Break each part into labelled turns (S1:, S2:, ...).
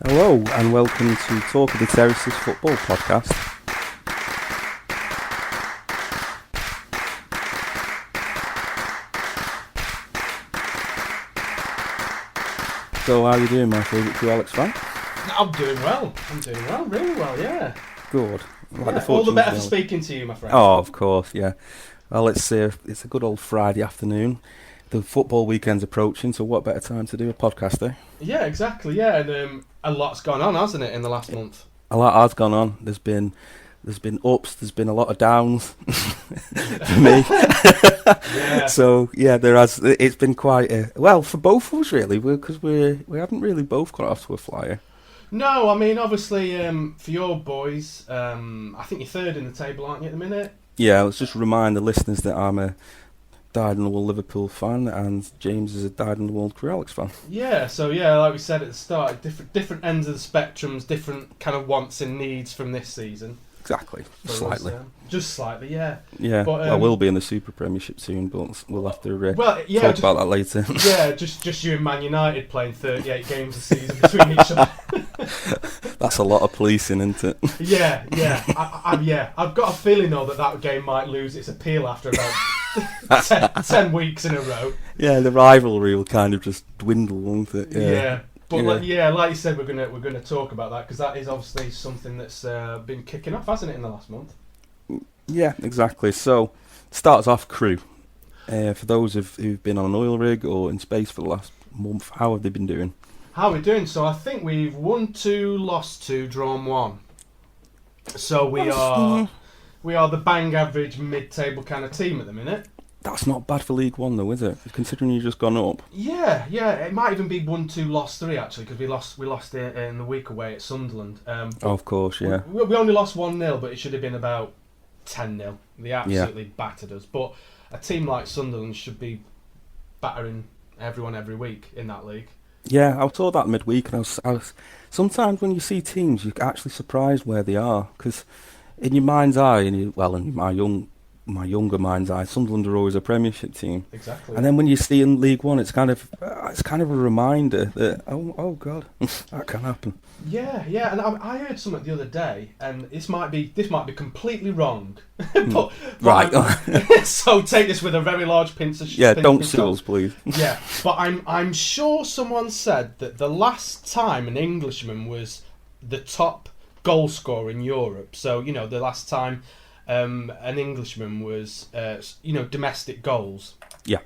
S1: Hello and welcome to Talk of the Terraces football podcast. So how are you doing, my favourite True Alex fan?
S2: I'm doing well. Really well, yeah.
S1: Good.
S2: All the better for speaking to you, my friend.
S1: Oh, of course, yeah. Well, it's a good old Friday afternoon. The football weekend's approaching, so what better time to do a podcast, eh?
S2: Yeah, exactly, yeah. And a lot's gone on, hasn't it, in the last month?
S1: A lot has gone on. There's been ups, there's been a lot of downs for me.
S2: Yeah.
S1: So yeah, there has. It's been quite for both of us really, because we haven't really both got off to a flyer.
S2: No, I mean, obviously, for your boys, I think you're third in the table, aren't you, at the minute?
S1: Yeah, let's just remind the listeners that I'm a dyed-in-the-wool Liverpool fan, and James is a dyed-in-the-wool Creolix fan.
S2: Yeah, so yeah, like we said at the start, different ends of the spectrums, different kind of wants and needs from this season.
S1: Exactly, slightly.
S2: Just slightly, yeah.
S1: Yeah,
S2: but,
S1: I will be in the Super Premiership soon, but we'll have to talk about that later.
S2: Yeah, just you and Man United playing 38 games a season between each other.
S1: That's a lot of policing, isn't it?
S2: Yeah. I've got a feeling though that game might lose its appeal after about 10 weeks in a row.
S1: Yeah, the rivalry will kind of just dwindle, won't it?
S2: Yeah. But like you said, we're gonna talk about that because that is obviously something that's been kicking off, hasn't it, in the last month?
S1: Yeah, exactly. So, starts off crew. For those who've been on an oil rig or in space for the last month, how have they been doing?
S2: How are we doing? So I think we've won 2, lost 2, drawn 1. So we are the bang average mid-table kind of team at the minute.
S1: That's not bad for League One, though, is it? Considering you've just gone up.
S2: Yeah. It might even be 1, 2, lost 3 actually, because we lost it in the week away at Sunderland.
S1: Of course, yeah.
S2: We only lost 1-0, but it should have been about 10-0. They absolutely battered us. But a team like Sunderland should be battering everyone every week in that league.
S1: Yeah, I saw that midweek, and I was sometimes when you see teams, you're actually surprised where they are, because in your mind's eye, in my younger mind's eye, Sunderland are always a Premiership team.
S2: Exactly.
S1: And then when you see in League One, it's kind of a reminder that oh god, that can happen.
S2: Yeah, and I heard something the other day, and this might be completely wrong, but
S1: right.
S2: So take this with a very large pinch of
S1: don't sue us, please.
S2: Yeah, but I'm sure someone said that the last time an Englishman was the top goal scorer in Europe. So the last time an Englishman was domestic goals.
S1: Yeah,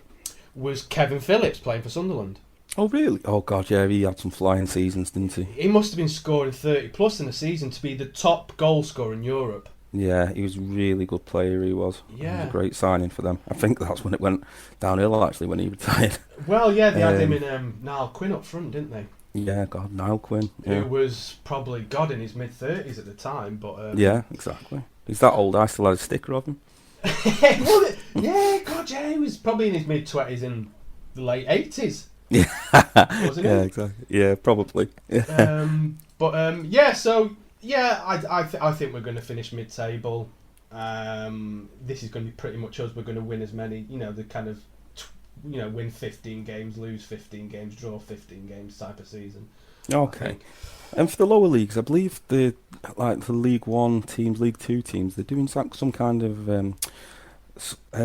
S2: was Kevin Phillips playing for Sunderland.
S1: Oh really? Oh god, yeah, he had some flying seasons, didn't he?
S2: He must have been scoring 30 plus in a season to be the top goal scorer in Europe.
S1: Yeah, he was a really good player, he was.
S2: Yeah.
S1: It was a great signing for them. I think that's when it went downhill, actually, when he retired.
S2: Well, yeah, they had him in Niall Quinn up front, didn't they?
S1: Yeah, God, Niall Quinn. Yeah.
S2: Who was probably, in his mid-30s at the time. But
S1: yeah, exactly. He's that old, I still had a sticker of him.
S2: He was probably in his mid-20s in the late 80s.
S1: Yeah,
S2: wasn't he?
S1: Yeah, exactly. Yeah, probably.
S2: I think we're going to finish mid-table. This is going to be pretty much us. We're going to win as many, the kind of, win 15 games, lose 15 games, draw 15 games type of season.
S1: Okay. And for the lower leagues, I believe the League One teams, League Two teams, they're doing some kind of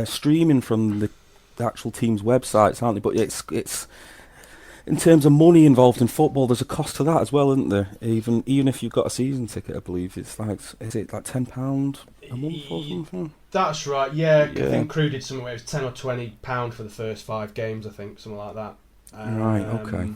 S1: streaming from the actual team's websites, aren't they? But it's in terms of money involved in football, there's a cost to that as well, isn't there? Even if you've got a season ticket, I believe it's is it like £10 a month or something?
S2: That's right. Yeah. I think Crew did something where it was £10 or £20 for the first 5 games. I think something like that.
S1: Right. Okay.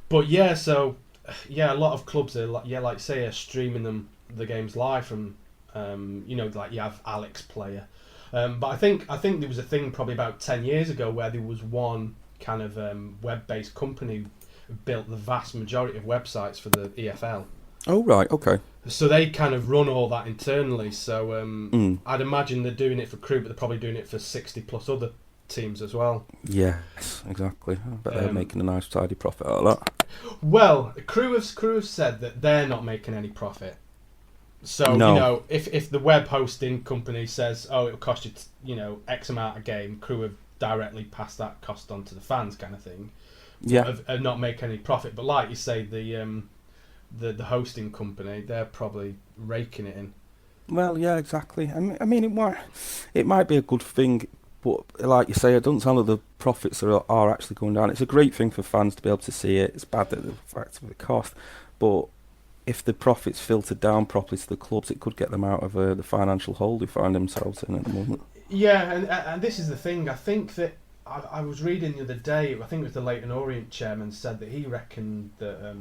S2: But yeah, so a lot of clubs are like you say are streaming the games live from like you have Alex Player. But I think there was a thing probably about 10 years ago where there was one kind of web-based company who built the vast majority of websites for the EFL.
S1: Oh, right, okay.
S2: So they kind of run all that internally. So I'd imagine they're doing it for Crew, but they're probably doing it for 60 plus other teams as well.
S1: Yes, exactly. I bet they're making a nice tidy profit out of that.
S2: Well, Crew have said that they're not making any profit. So,
S1: no.
S2: If the web hosting company says, it'll cost you, X amount a game, Crew have directly passed that cost on to the fans kind of thing.
S1: Yeah.
S2: Of not make any profit. But like you say, the the hosting company, they're probably raking it in.
S1: Well, yeah, exactly. I mean, it might be a good thing, but like you say, it doesn't sound like the profits are actually going down. It's a great thing for fans to be able to see it. It's bad that the fact of the cost, but if the profits filtered down properly to the clubs, it could get them out of the financial hole they find themselves in at the moment.
S2: Yeah, and this is the thing. I think that I was reading the other day. I think it was the Leyton Orient chairman said that he reckoned that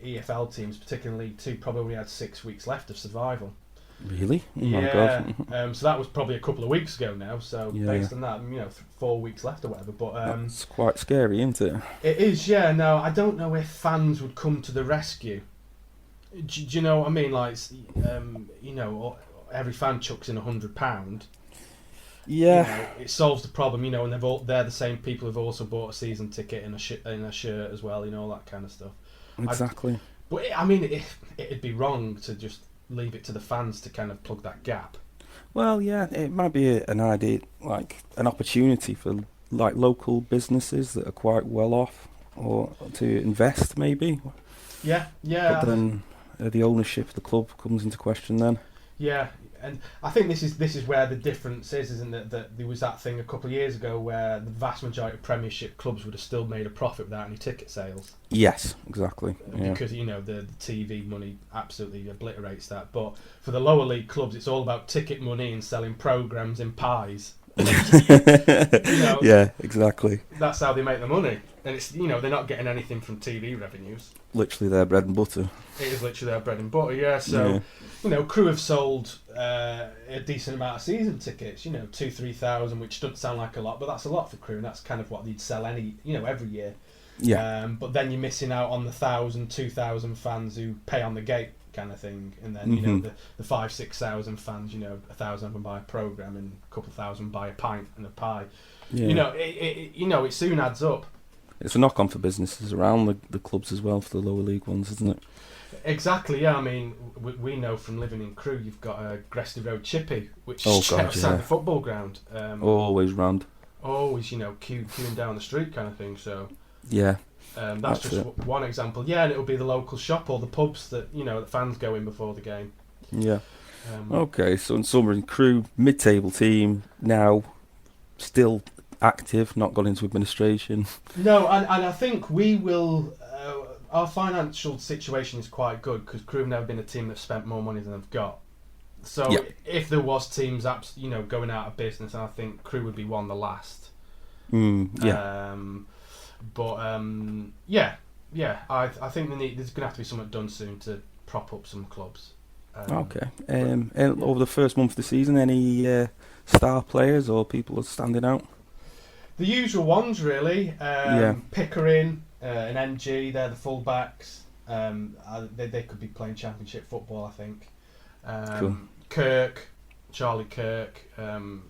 S2: EFL teams, particularly League Two, probably had 6 weeks left of survival.
S1: Really? Oh my
S2: Yeah.
S1: God.
S2: So that was probably a couple of weeks ago now. So
S1: Yeah.
S2: based on that, 4 weeks left or whatever. But
S1: That's quite scary, isn't it?
S2: it is. Yeah. No, I don't know if fans would come to the rescue. Do you know what I mean? Like, every fan chucks in £100.
S1: Yeah.
S2: It solves the problem. And they're the same people who've also bought a season ticket and a shirt as well. All that kind of stuff.
S1: Exactly.
S2: But it'd be wrong to just leave it to the fans to kind of plug that gap.
S1: Well, yeah, it might be an idea, like an opportunity for like local businesses that are quite well off, or to invest maybe.
S2: Yeah.
S1: But then the ownership of the club comes into question then.
S2: Yeah, and I think this is where the difference is, isn't it? That there was that thing a couple of years ago where the vast majority of Premiership clubs would have still made a profit without any ticket sales.
S1: Yes, exactly. Yeah.
S2: Because the TV money absolutely obliterates that. But for the lower league clubs, it's all about ticket money and selling programmes in pies.
S1: Yeah, exactly.
S2: That's how they make the money, and it's they're not getting anything from TV revenues.
S1: Literally their bread and butter.
S2: It is literally their bread and butter. Yeah, so Crew have sold a decent amount of season tickets. 2,000-3,000, which doesn't sound like a lot, but that's a lot for Crew, and that's kind of what they'd sell every year.
S1: Yeah.
S2: But then you're missing out on the 1,000, 2,000 fans who pay on the gate kind of thing, and then the 5,000-6,000 fans, 1,000 of them buy a programme and a couple thousand buy a pint and a pie.
S1: Yeah.
S2: It soon adds up.
S1: It's a knock-on for businesses around the clubs as well, for the lower league ones, isn't it?
S2: Exactly, yeah. I mean, we know from living in Crewe, you've got a Gresty Road Chippy, which
S1: Oh,
S2: is
S1: God,
S2: outside
S1: yeah.
S2: the football ground.
S1: Always round.
S2: Always, queuing down the street kind of thing. So
S1: Yeah.
S2: that's
S1: That's
S2: just
S1: it.
S2: one example. Yeah, and it'll be the local shop or the pubs that the fans go in before the game.
S1: Yeah.
S2: Um,
S1: Okay, so in summary, Crewe, mid-table team, now still active, not gone into administration.
S2: No, and I think we will. Our financial situation is quite good because Crewe have never been a team that's spent more money than they've got. So
S1: Yeah.
S2: if there was teams, going out of business, I think Crewe would be one of the last.
S1: Yeah.
S2: I think there's going to have to be something done soon to prop up some clubs.
S1: Okay. And over the first month of the season, any star players or people are standing out?
S2: The usual ones, really.
S1: Yeah.
S2: Pickering and NG, they're the fullbacks. They could be playing Championship football, I think.
S1: Cool.
S2: Charlie Kirk,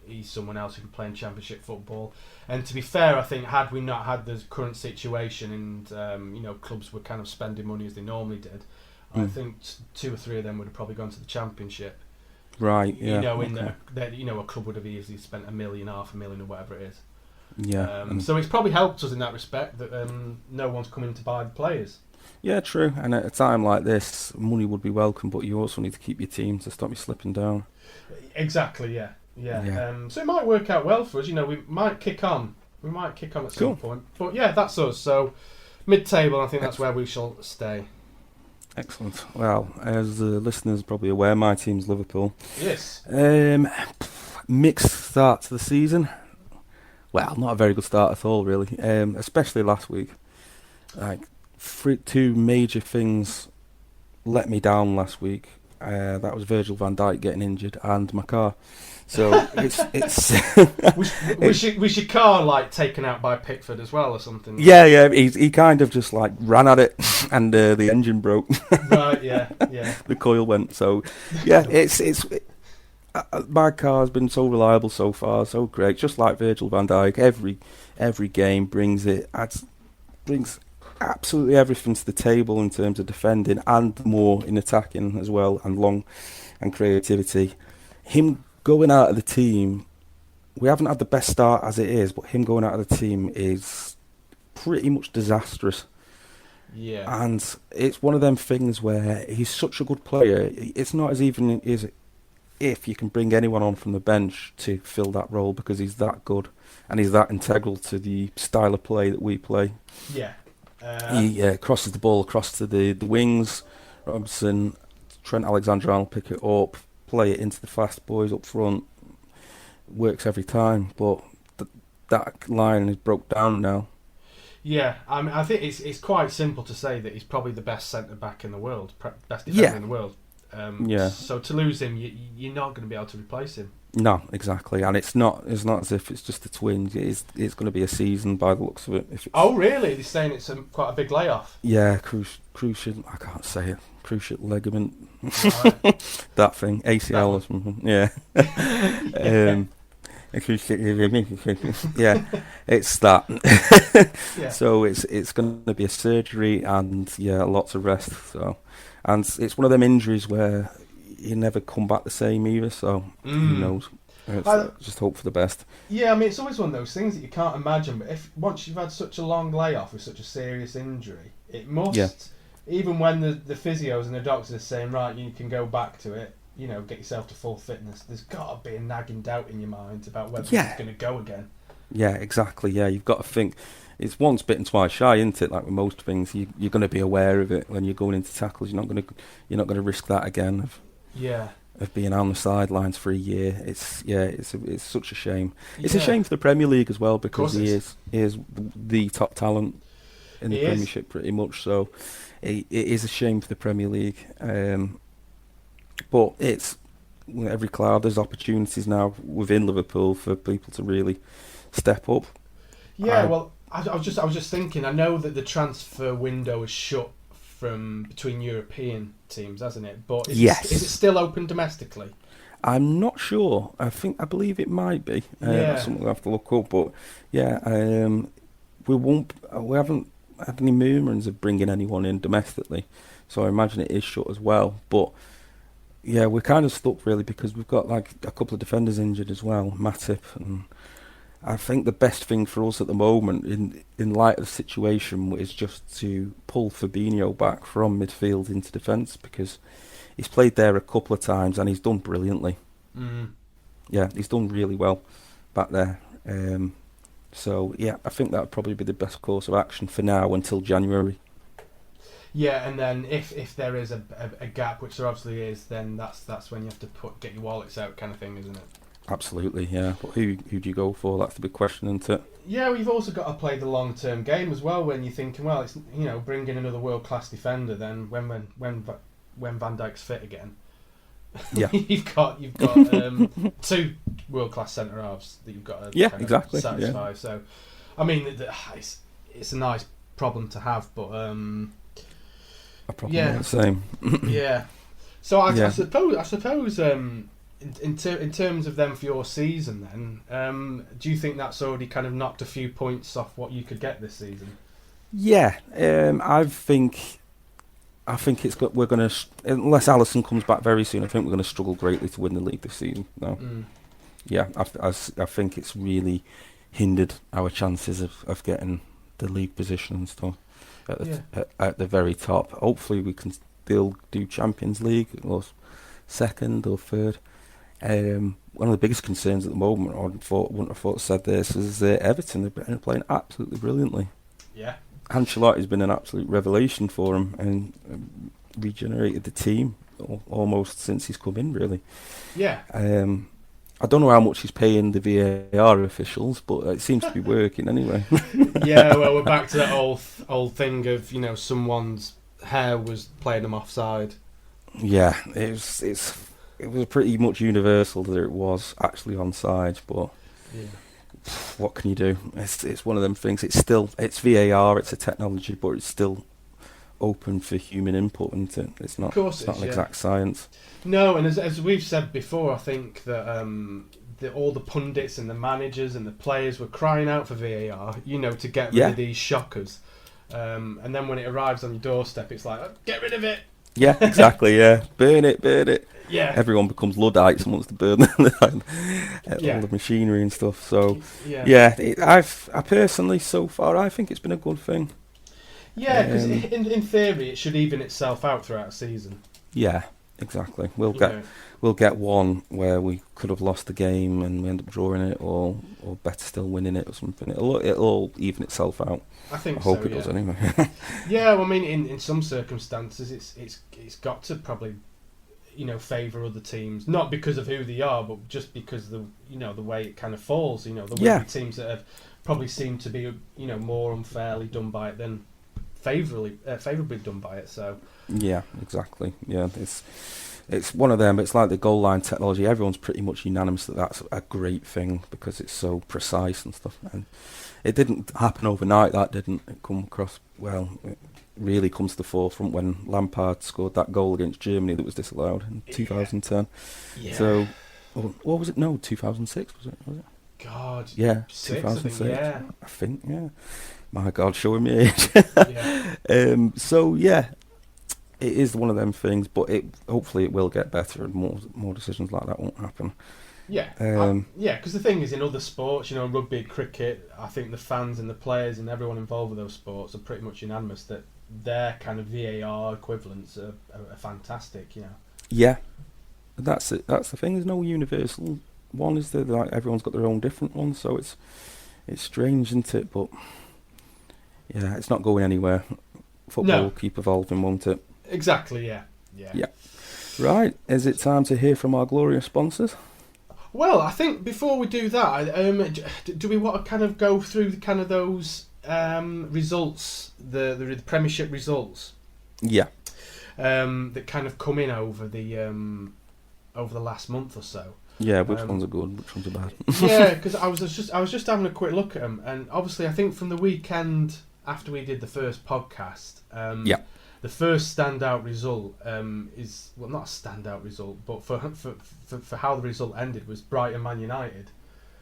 S2: he's someone else who can play in Championship football. And to be fair, I think had we not had the current situation and clubs were kind of spending money as they normally did, I think 2 or 3 of them would have probably gone to the Championship.
S1: Right. Yeah.
S2: A club would have easily spent $1 million, $500,000, or whatever it is.
S1: Yeah.
S2: So it's probably helped us in that respect that no one's coming to buy the players.
S1: Yeah, true. And at a time like this, money would be welcome, but you also need to keep your team to stop you slipping down.
S2: Exactly. Yeah.
S1: Yeah.
S2: So it might work out well for us. We might kick on. We might kick on at some point. But yeah, that's us. So mid-table, I think that's where we shall stay.
S1: Excellent. Well, as the listeners are probably aware, my team's Liverpool.
S2: Yes.
S1: Mixed start to the season. Well, not a very good start at all, really. Especially last week. Like, 2 major things let me down last week. That was Virgil van Dijk getting injured and my car. So it's
S2: was your car taken out by Pickford as well or something?
S1: Yeah. He kind of just ran at it, and the engine broke.
S2: Right. Yeah.
S1: The coil went. So yeah, my car's been so reliable so far, so great. Just like Virgil van Dijk, every game brings absolutely everything to the table in terms of defending and more in attacking as well, and creativity. Him going out of the team, we haven't had the best start as it is, but him going out of the team is pretty much disastrous.
S2: Yeah.
S1: And it's one of them things where he's such a good player. It's not as even as if you can bring anyone on from the bench to fill that role because he's that good and he's that integral to the style of play that we play.
S2: Yeah.
S1: He crosses the ball across to the wings. Robinson, Trent Alexander-Arnold will pick it up, play it into the fast boys up front. Works every time, but that line is broke down now.
S2: Yeah, I mean, I think it's quite simple to say that he's probably the best centre back in the world, best defender in the world. So to lose him, you're not going to be able to replace him.
S1: No, exactly, and it's not as if it's just the Twins. It's going to be a season by the looks of it.
S2: Oh, really? They're saying it's quite a big layoff.
S1: Yeah, cruciate. I can't say it. Cruciate ligament.
S2: Right.
S1: That thing, ACL or something. Yeah. Yeah, it's that.
S2: Yeah.
S1: So it's going to be a surgery and lots of rest. So, and it's one of them injuries where you never come back the same either. So who knows? Just hope for the best.
S2: Yeah, I mean it's always one of those things that you can't imagine. But if once you've had such a long layoff with such a serious injury, it must. Yeah. Even when the physios and the doctors are saying right, you can go back to it. You know, get yourself to full fitness. There's got to be a nagging doubt in your mind about whether it's going to go again.
S1: Yeah, exactly. Yeah, you've got to think. It's once bitten, twice shy, isn't it? Like with most things, you're going to be aware of it when you're going into tackles. You're not going to risk that again. Of being on the sidelines for a year. It's such a shame. It's a shame for the Premier League as well because he is the top talent in the Premiership pretty much. So it is a shame for the Premier League. But it's every club. There's opportunities now within Liverpool for people to really step up.
S2: Yeah, well, I was just thinking. I know that the transfer window is shut from between European teams, hasn't it? But is it still open domestically?
S1: I'm not sure. I believe it might be. That's something we'll have to look up. But we haven't had any murmurings of bringing anyone in domestically, so I imagine it is shut as well. But yeah, we're kind of stuck really because we've got like a couple of defenders injured as well, Matip, and I think the best thing for us at the moment, in light of the situation, is just to pull Fabinho back from midfield into defence because he's played there a couple of times and he's done brilliantly.
S2: Mm.
S1: Yeah, he's done really well back there. So yeah, I think that would probably be the best course of action for now until January.
S2: Yeah, and then if there is a gap, which there obviously is, then that's when you have to get your wallets out, kind of thing, isn't it?
S1: Absolutely, yeah. But who do you go for? That's the big question, isn't it?
S2: Yeah, well, you've also got to play the long-term game as well. When you're thinking, well, it's bring in another world-class defender. Then when Van Dijk's fit again,
S1: yeah,
S2: you've got two world-class centre halves that you've got to satisfy. Yeah. So, I mean, it's a nice problem to have, but
S1: a problem all the same.
S2: Yeah. So I suppose. In terms of them for your season, then, do you think that's already kind of knocked a few points off what you could get this season?
S1: Yeah, I think it's got. We're going to, unless Alisson comes back very soon, I think we're going to struggle greatly to win the league this season. No, yeah, I think it's really hindered our chances of getting the league position and stuff at the very top. Hopefully, we can still do Champions League or second or third. One of the biggest concerns at the moment, I wouldn't have thought said this, is Everton. They've been playing absolutely brilliantly.
S2: Yeah.
S1: Ancelotti's been an absolute revelation for him and regenerated the team almost since he's come in, really.
S2: Yeah.
S1: I don't know how much he's paying the VAR officials, but it seems to be working anyway.
S2: Yeah, well, we're back to that old thing of, someone's hair was playing them offside.
S1: Yeah, it was pretty much universal that it was actually onside, but what can you do? It's one of them things. It's VAR, it's a technology, but it's still open for human input, isn't it? It's not an exact science.
S2: No, and as we've said before, I think that all the pundits and the managers and the players were crying out for VAR, to get rid of these shockers. And then when it arrives on your doorstep, it's like, get rid of it.
S1: Yeah, exactly. Yeah, burn it.
S2: Yeah,
S1: everyone becomes Luddites and wants to burn all the machinery and stuff. So I personally, so far, I think it's been a good thing.
S2: Yeah, because in theory it should even itself out throughout the season.
S1: Yeah, exactly.
S2: You know.
S1: We'll get one where we could have lost the game and we end up drawing it, or better still winning it or something. It'll all even itself out.
S2: I think
S1: I hope
S2: so,
S1: it does
S2: yeah.
S1: anyway.
S2: Yeah, well, I mean, in some circumstances, it's got to probably, favour other teams, not because of who they are, but just because the way it kind of falls. The way teams that have probably seemed to be more unfairly done by it than favourably done by it. So
S1: yeah, exactly. Yeah, it's one of them. It's like the goal line technology. Everyone's pretty much unanimous that that's a great thing because it's so precise and stuff. And it didn't happen overnight. That didn't come across well. It really comes to the forefront when Lampard scored that goal against Germany that was disallowed in 2010.
S2: Yeah.
S1: So, what was it? No, 2006 was it?
S2: God.
S1: Yeah,
S2: 2006.
S1: I think. Yeah. My God, showing me age.
S2: Yeah.
S1: So yeah, it is one of them things, but hopefully it will get better and more decisions like that won't happen.
S2: Yeah, because the thing is, in other sports, rugby, cricket, I think the fans and the players and everyone involved with those sports are pretty much unanimous that their kind of VAR equivalents are fantastic.
S1: Yeah, that's it. That's the thing. There's no universal one, is there? Like everyone's got their own different one, so it's strange, isn't it? But yeah, it's not going anywhere. Football will keep evolving, won't it?
S2: Exactly. Yeah.
S1: Right. Is it time to hear from our glorious sponsors?
S2: Well, I think before we do that, do we want to kind of go through kind of those results, the Premiership results?
S1: Yeah.
S2: That kind of come in over the last month or so.
S1: Yeah, which ones are good, which ones are bad?
S2: Yeah, because I was just having a quick look at them, and obviously I think from the weekend after we did the first podcast, the first standout result is, well, not a standout result, but for how the result ended was Brighton Man United.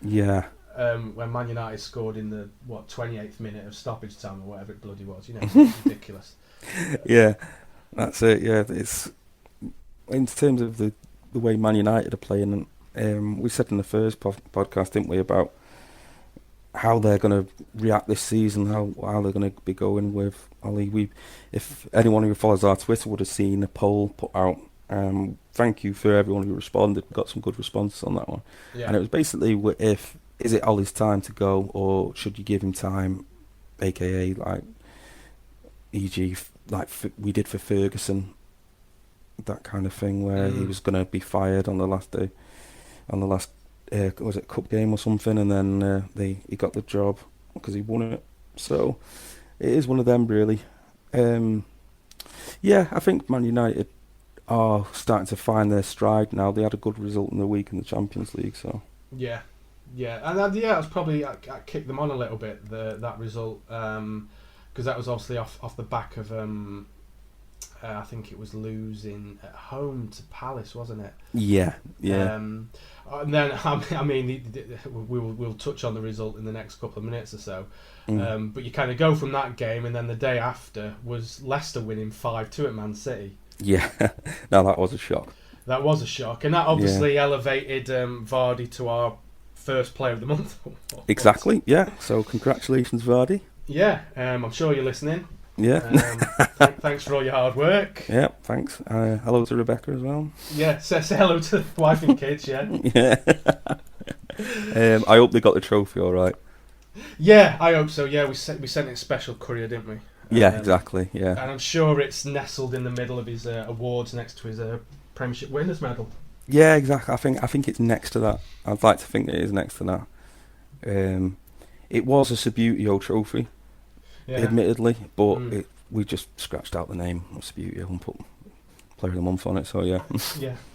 S1: Yeah.
S2: When Man United scored in the 28th minute of stoppage time or whatever it bloody was, it's ridiculous.
S1: Yeah, that's it. Yeah, it's in terms of the way Man United are playing. We said in the first podcast, didn't we, about how they're going to react this season, how they're going to be going with Ollie. If anyone who follows our Twitter would have seen a poll put out. Thank you for everyone who responded. We got some good responses on that one. Yeah. And it was basically, is it Ollie's time to go, or should you give him time, aka like, e.g. like we did for Ferguson, that kind of thing, where he was going to be fired on the last day, was it cup game or something, and then he got the job because he won it. So it is one of them, really. Yeah, I think Man United are starting to find their stride now. They had a good result in the week in the Champions League, so
S2: yeah, and it was probably I kicked them on a little bit, that result, because that was obviously off the back of I think it was losing at home to Palace, wasn't it?
S1: Yeah.
S2: And then I mean we'll touch on the result in the next couple of minutes or so. But you kind of go from that game, and then the day after was Leicester winning 5-2 at Man City.
S1: Yeah, now that was a shock.
S2: That was a shock, and that obviously elevated Vardy to our first player of the month.
S1: Exactly, yeah. So congratulations, Vardy.
S2: Yeah, I'm sure you're listening.
S1: Yeah.
S2: Thanks for all your hard work.
S1: Yeah, thanks. Hello to Rebecca as well.
S2: Yeah, say hello to the wife and kids, yeah.
S1: Yeah. I hope they got the trophy all right.
S2: Yeah, I hope so. Yeah, we sent it special courier, didn't we?
S1: Yeah, exactly. Yeah,
S2: and I'm sure it's nestled in the middle of his awards next to his Premiership winners medal.
S1: Yeah, exactly. I think it's next to that. I'd like to think it is next to that. It was a Subbuteo trophy, admittedly, but we just scratched out the name of Subbuteo and put Player of the Month on it. So yeah.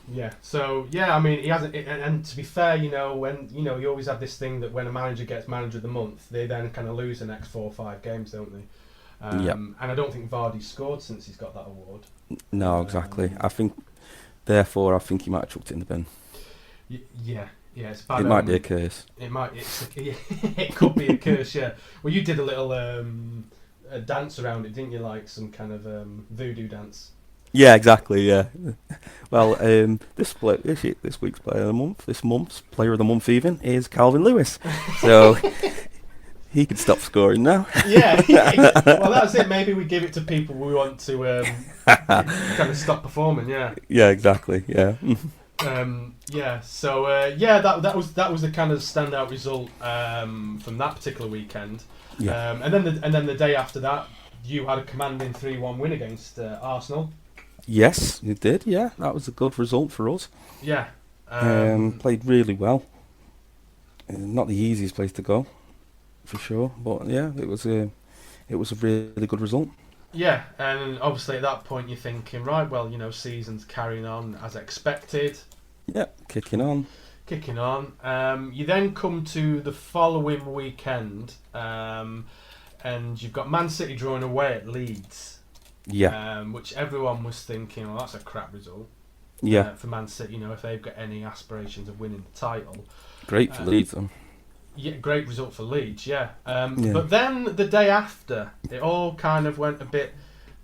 S2: Yeah. So yeah, I mean, he hasn't. And to be fair, when you always have this thing that when a manager gets Manager of the Month, they then kind of lose the next 4 or 5 games, don't they? And I don't think Vardy's scored since he's got that award.
S1: No, exactly. I think he might have chucked it in the bin.
S2: Yeah, it's bad.
S1: It might be a curse.
S2: It might. It could be a curse. Yeah. Well, you did a little a dance around it, didn't you? Like some kind of voodoo dance.
S1: Yeah, exactly. Yeah. Well, this week's Player of the Month, this month's Player of the Month even is Calvin Lewis. So He could stop scoring now.
S2: Yeah, well, that's it. Maybe we give it to people we want to kind of stop performing. Yeah.
S1: Yeah, exactly. Yeah.
S2: Yeah. So that was the kind of standout result from that particular weekend.
S1: Yeah.
S2: And then the day after that, you had a commanding 3-1 win against Arsenal.
S1: Yes, you did. Yeah, that was a good result for us.
S2: Yeah.
S1: Played really well. Not the easiest place to go, for sure. But yeah, it was a really good result.
S2: Yeah, and obviously at that point you're thinking, right, well, season's carrying on as expected.
S1: Yeah, kicking on.
S2: You then come to the following weekend, and you've got Man City drawing away at Leeds.
S1: Yeah.
S2: Which everyone was thinking, well, that's a crap result.
S1: Yeah.
S2: For Man City, if they've got any aspirations of winning the title.
S1: Great for Leeds, though.
S2: Yeah, great result for Leeds, yeah.
S1: Yeah.
S2: But then the day after, it all kind of went a bit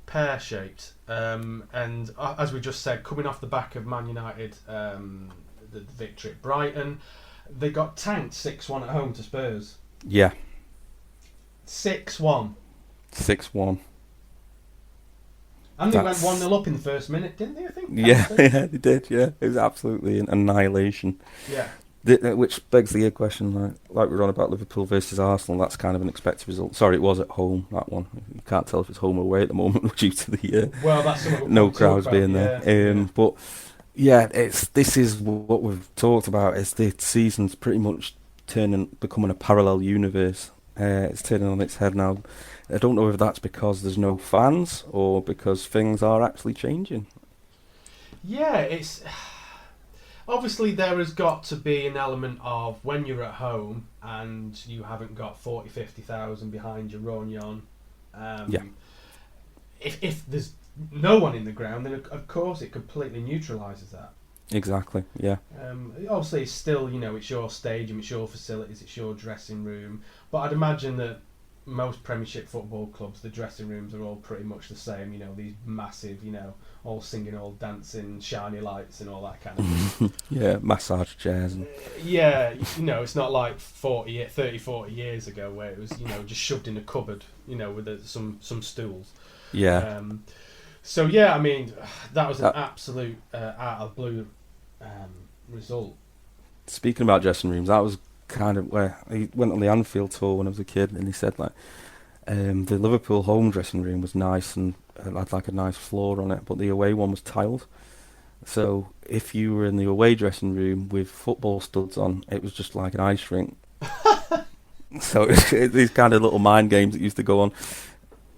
S2: pear-shaped. And as we just said, coming off the back of Man United, the victory at Brighton, they got tanked 6-1 at home to Spurs.
S1: Yeah.
S2: 6-1.
S1: 6-1.
S2: And they went 1-0 up in the first minute, didn't they, I think?
S1: Yeah, yeah, they did, yeah. It was absolutely an annihilation.
S2: Yeah.
S1: Which begs the question, like we were on about Liverpool versus Arsenal, that's kind of an expected result. Sorry, it was at home, that one. You can't tell if it's home or away at the moment due to the
S2: well, that's
S1: no crowds being there.
S2: Yeah.
S1: But yeah, this is what we've talked about, is the season's pretty much becoming a parallel universe. It's turning on its head now. I don't know if that's because there's no fans or because things are actually changing.
S2: Yeah, it's... Obviously, there has got to be an element of when you're at home and you haven't got 40, 50,000 behind you roaring on.
S1: Yeah.
S2: If there's no one in the ground, then of course it completely neutralises that.
S1: Exactly, yeah.
S2: Obviously, it's still, it's your stadium, it's your facilities, it's your dressing room. But I'd imagine that most Premiership football clubs, the dressing rooms are all pretty much the same. These massive, all singing, all dancing, shiny lights and all that kind of thing.
S1: Yeah, massage chairs. And
S2: yeah, it's not like 40 years ago where it was, just shoved in a cupboard, with some stools.
S1: Yeah.
S2: So, yeah, I mean, that was an absolute out of blue result.
S1: Speaking about dressing rooms, that was kind of where he went on the Anfield tour when I was a kid, and he said the Liverpool home dressing room was nice and had like a nice floor on it, but the away one was tiled. So if you were in the away dressing room with football studs on, it was just like an ice rink. So it's these kind of little mind games that used to go on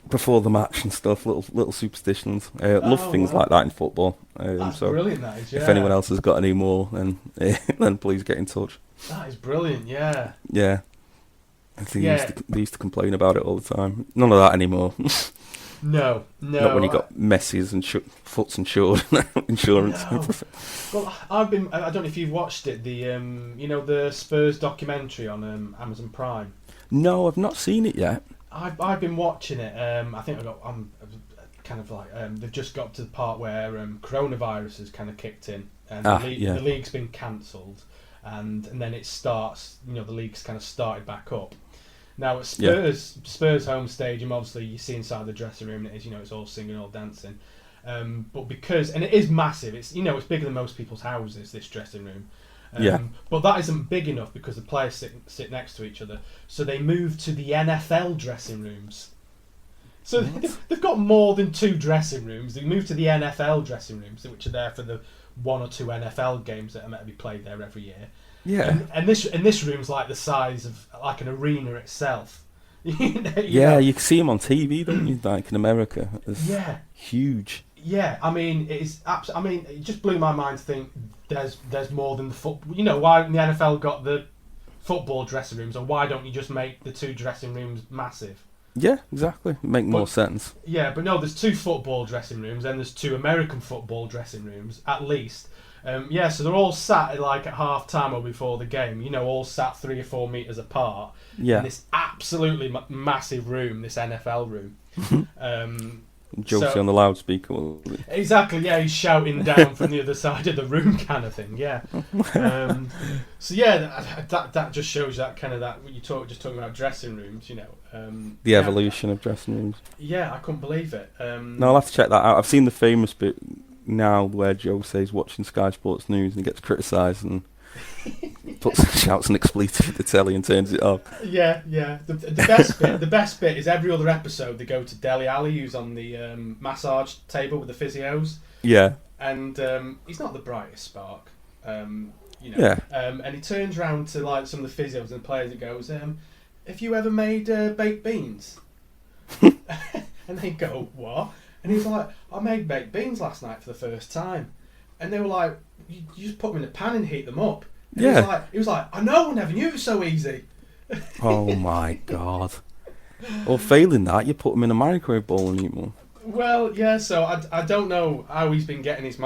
S1: before the match and stuff, little superstitions. Love things like that in football.
S2: That's
S1: so
S2: brilliant, that is, yeah.
S1: If anyone else has got any more, then then please get in touch.
S2: That is brilliant, yeah.
S1: Yeah. They used to complain about it all the time. None of that anymore.
S2: No.
S1: Not when you got Messi's and Foots insured insurance.
S2: No. Well, I don't know if you've watched it. The the Spurs documentary on Amazon Prime.
S1: No, I've not seen it yet.
S2: I've been watching it. I think I'm kind of like they've just got to the part where coronavirus has kind of kicked in and the league's been cancelled, and then it starts. The league's kind of started back up. Now at Spurs home stadium, obviously you see inside the dressing room, it's all singing, all dancing. But because it is massive, it's it's bigger than most people's houses. This dressing room. But that isn't big enough because the players sit next to each other. So they move to the NFL dressing rooms. So they've got more than 2 dressing rooms. They move to the NFL dressing rooms, which are there for the 1 or 2 NFL games that are meant to be played there every year.
S1: Yeah.
S2: And this room's like the size of like an arena itself. You
S1: can see them on TV, don't you? Like in America. It's huge.
S2: Yeah, I mean, it just blew my mind to think there's more than the football. Why haven't the NFL got the football dressing rooms, or why don't you just make the 2 dressing rooms massive?
S1: Yeah, exactly. Make more sense.
S2: Yeah, but no, there's 2 football dressing rooms, and there's 2 American football dressing rooms at least. So they're all sat like at half time or before the game. All sat 3 or 4 meters apart. Yeah. In this absolutely massive room, this NFL room.
S1: Josie
S2: So
S1: on the loudspeaker. Will he?
S2: exactly, yeah, he's shouting down from the other side of the room, kind of thing. Yeah. So yeah, that just shows that kind of that you just talking about dressing rooms, you know.
S1: The evolution of dressing rooms.
S2: Yeah, I couldn't believe it.
S1: No, I'll have to check that out. I've seen the famous bit now where Josie's watching Sky Sports News and he gets criticised and shouts an expletive at the telly and turns it off.
S2: Yeah. The best bit is every other episode they go to Dele Alli, who's on the massage table with the physios.
S1: Yeah.
S2: And he's not the brightest spark, you know.
S1: Yeah.
S2: And he turns around to like some of the physios and players and goes, "Have you ever made baked beans?" And they go, "What?" And he was like, "I made baked beans last night for the first time." And they were like, "You just put them in a pan and heat them up." And
S1: Yeah.
S2: he was like, "I know, I never knew it was so easy."
S1: Oh my god. Or failing that, you put them in a microwave bowl and eat them.
S2: Well, yeah. So I don't know how he's been getting his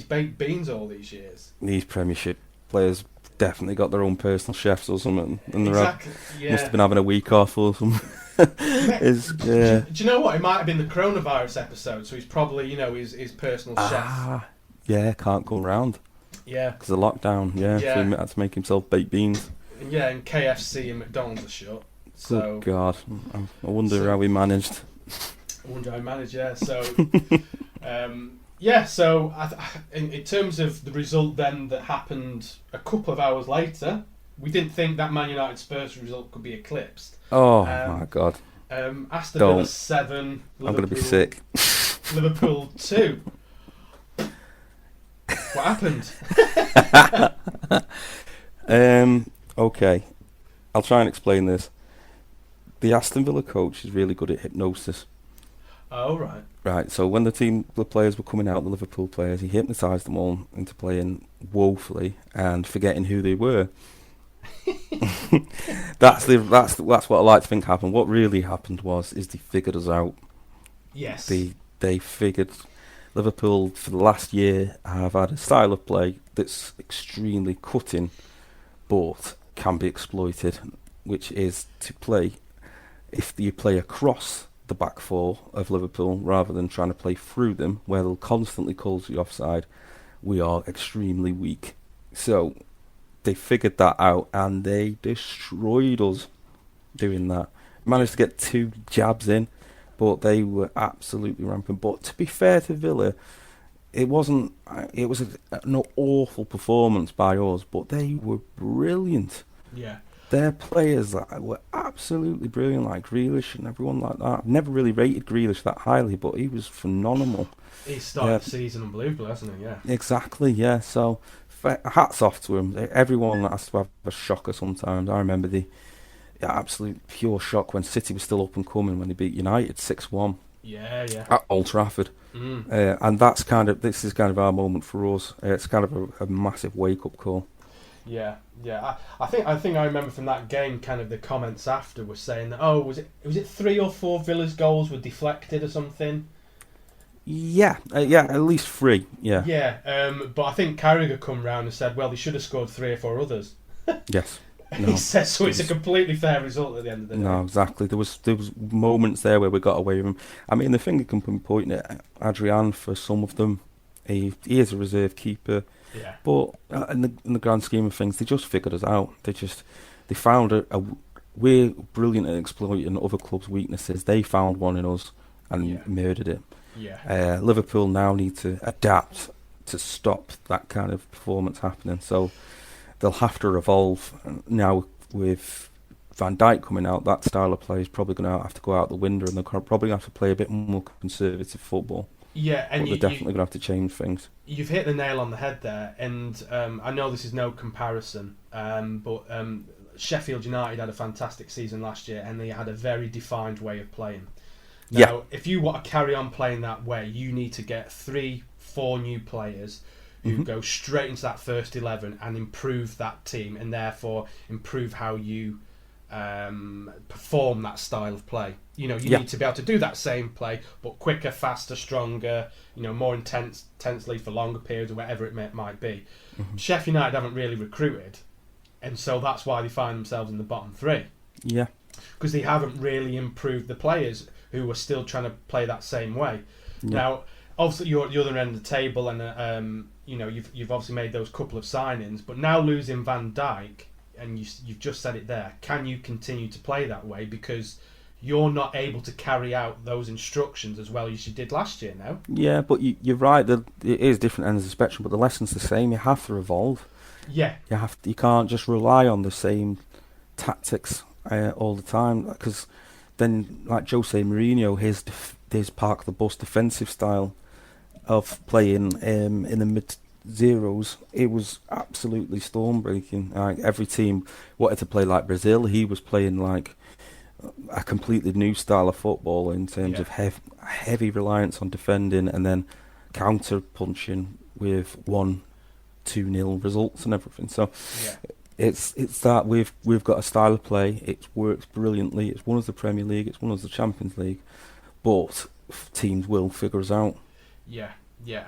S2: baked beans all these years.
S1: These Premiership players definitely got their own personal chefs or something, and
S2: Exactly. Yeah.
S1: must have been having a week off or something.
S2: Do you know what? It might have been the coronavirus episode, so he's probably, you know, his personal chef.
S1: Yeah, can't go around
S2: Yeah.
S1: because of lockdown. Yeah,
S2: Yeah.
S1: so he had to make himself baked beans.
S2: Yeah, and KFC and McDonald's are shut. So
S1: Good God, I wonder how he managed.
S2: I wonder how I managed. Yeah. So, So in terms of the result then that happened a couple of hours later, we didn't think that Man United Spurs result could be eclipsed.
S1: Oh my God.
S2: Aston Villa 7.
S1: I'm going to be sick.
S2: Liverpool 2. What happened?
S1: Okay, I'll try and explain this. The Aston Villa coach is really good at hypnosis.
S2: Oh, right.
S1: Right, so when the players were coming out, the Liverpool players, he hypnotised them all into playing woefully and forgetting who they were. That's what I like to think happened. What really happened is they figured us out.
S2: Yes.
S1: They figured Liverpool for the last year have had a style of play that's extremely cutting, but can be exploited, which is to play if you play across the back four of Liverpool rather than trying to play through them, where they'll constantly call to the offside. We are extremely weak. So they figured that out and they destroyed us doing that. Managed to get 2 jabs in, but they were absolutely rampant. But to be fair to Villa, it was an awful performance by us, but they were brilliant.
S2: Yeah.
S1: Their players were absolutely brilliant, like Grealish and everyone like that. I've never really rated Grealish that highly, but he was phenomenal.
S2: He started the season unbelievable, hasn't he? Yeah.
S1: Exactly, yeah. So hats off to him. Everyone has to have a shocker sometimes. I remember the absolute pure shock when City was still up and coming when they beat United 6-1.
S2: Yeah.
S1: At Old Trafford. And this is kind of our moment for us. It's kind of a massive wake-up call.
S2: Yeah. I think I remember from that game, kind of the comments after were saying that, was it 3 or 4 Villa's goals were deflected or something?
S1: Yeah, at least 3. Yeah.
S2: Yeah. But I think Carragher come round and said, well, they should have scored 3 or 4 others.
S1: Yes. No.
S2: He says so. It's a completely fair result at the end of the day.
S1: No, exactly. There was moments there where we got away with him. I mean, the finger can be pointing at Adrian for some of them. He is a reserve keeper.
S2: Yeah.
S1: But in the grand scheme of things, they just figured us out. They found we're brilliant at exploiting other clubs' weaknesses. They found one in us and murdered it.
S2: Yeah.
S1: Liverpool now need to adapt to stop that kind of performance happening. So they'll have to evolve. Now with Van Dijk coming out, that style of play is probably going to have to go out the window, and they're probably going to have to play a bit more conservative football.
S2: Yeah, and
S1: they're definitely going to have to change things.
S2: You've hit the nail on the head there, and I know this is no comparison, but Sheffield United had a fantastic season last year, and they had a very defined way of playing. Now, if you want to carry on playing that way, you need to get 3-4 new players who go straight into that first 11 and improve that team, and therefore improve how you perform that style of play. You need to be able to do that same play, but quicker, faster, stronger, more intensely for longer periods or whatever it might be. Sheffield United haven't really recruited, and so that's why they find themselves in the bottom 3.
S1: Yeah.
S2: Because they haven't really improved the players. who are still trying to play that same way.
S1: Yeah.
S2: Now, obviously, you're at the other end of the table, and you've obviously made those couple of signings, but now losing Van Dijk, and you've just said it there. Can you continue to play that way because you're not able to carry out those instructions as well as you did last year now?
S1: Yeah, but you're right. That it is different ends of the spectrum, but the lesson's the same. You have to evolve.
S2: Yeah.
S1: You can't just rely on the same tactics all the time, because then, like Jose Mourinho, his park the bus defensive style of playing in the mid zeros, it was absolutely storm-breaking. Like, every team wanted to play like Brazil. He was playing like a completely new style of football in terms of heavy reliance on defending and then counter-punching with 1-2-0 results and everything. So it's that we've got a style of play. It works brilliantly. It's won us the Premier League. It's won us the Champions League. But teams will figure us out.
S2: Yeah,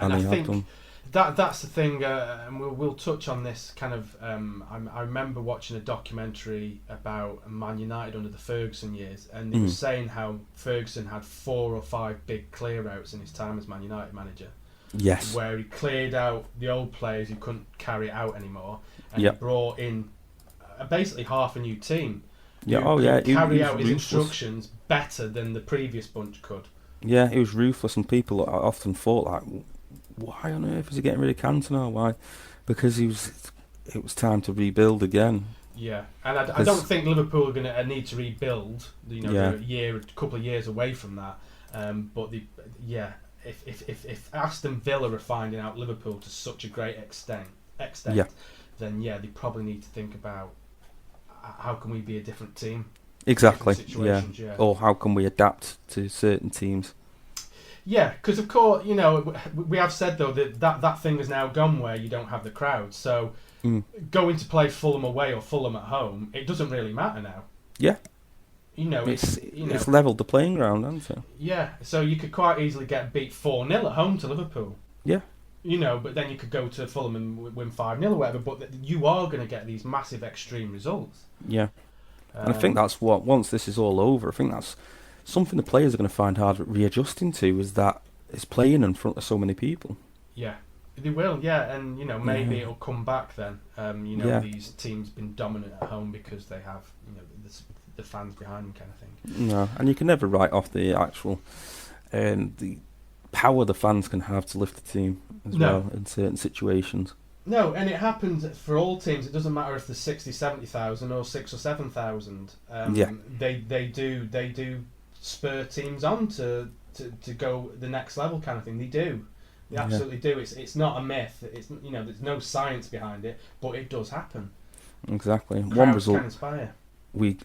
S2: and I think that's the thing, and we'll touch on this kind of. I remember watching a documentary about Man United under the Ferguson years, and it was saying how Ferguson had 4 or 5 big clear-outs in his time as Man United manager.
S1: Yes.
S2: Where he cleared out the old players who couldn't carry it out anymore, and he brought in basically half a new team.
S1: Yeah,
S2: carry out his instructions better than the previous bunch could.
S1: Yeah, he was ruthless, and people often thought, like, why on earth is he getting rid of Cantona? Why? Because it was time to rebuild again. Yeah,
S2: and I don't think Liverpool are going to need to rebuild. They're a couple of years away from that. But if Aston Villa are finding out Liverpool to such a great extent, then they probably need to think about how can we be a different team.
S1: Exactly. Yeah. Or how can we adapt to certain teams?
S2: Yeah, because of course, we have said though that thing has now gone where you don't have the crowd. So going to play Fulham away or Fulham at home, it doesn't really matter now.
S1: Yeah.
S2: It's
S1: levelled the playing ground, hasn't it?
S2: Yeah. So you could quite easily get beat 4-0 at home to Liverpool.
S1: Yeah.
S2: But then you could go to Fulham and win 5-0 or whatever. But you are going to get these massive extreme results.
S1: Yeah. And I think that's what, once this is all over, I think that's something the players are going to find hard readjusting to, is that it's playing in front of so many people.
S2: Yeah, they will, and maybe it'll come back then. These teams been dominant at home because they have the fans behind them, kind of thing.
S1: No, and you can never write off the actual the power the fans can have to lift the team as well in certain situations.
S2: No, and it happens for all teams. It doesn't matter if there's 60, 70,000 or 6,000 or 7,000. They do spur teams on to go the next level, kind of thing. They do. They absolutely do. It's not a myth. It's there's no science behind it, but it does happen.
S1: Exactly.
S2: Crowds
S1: one result
S2: can inspire.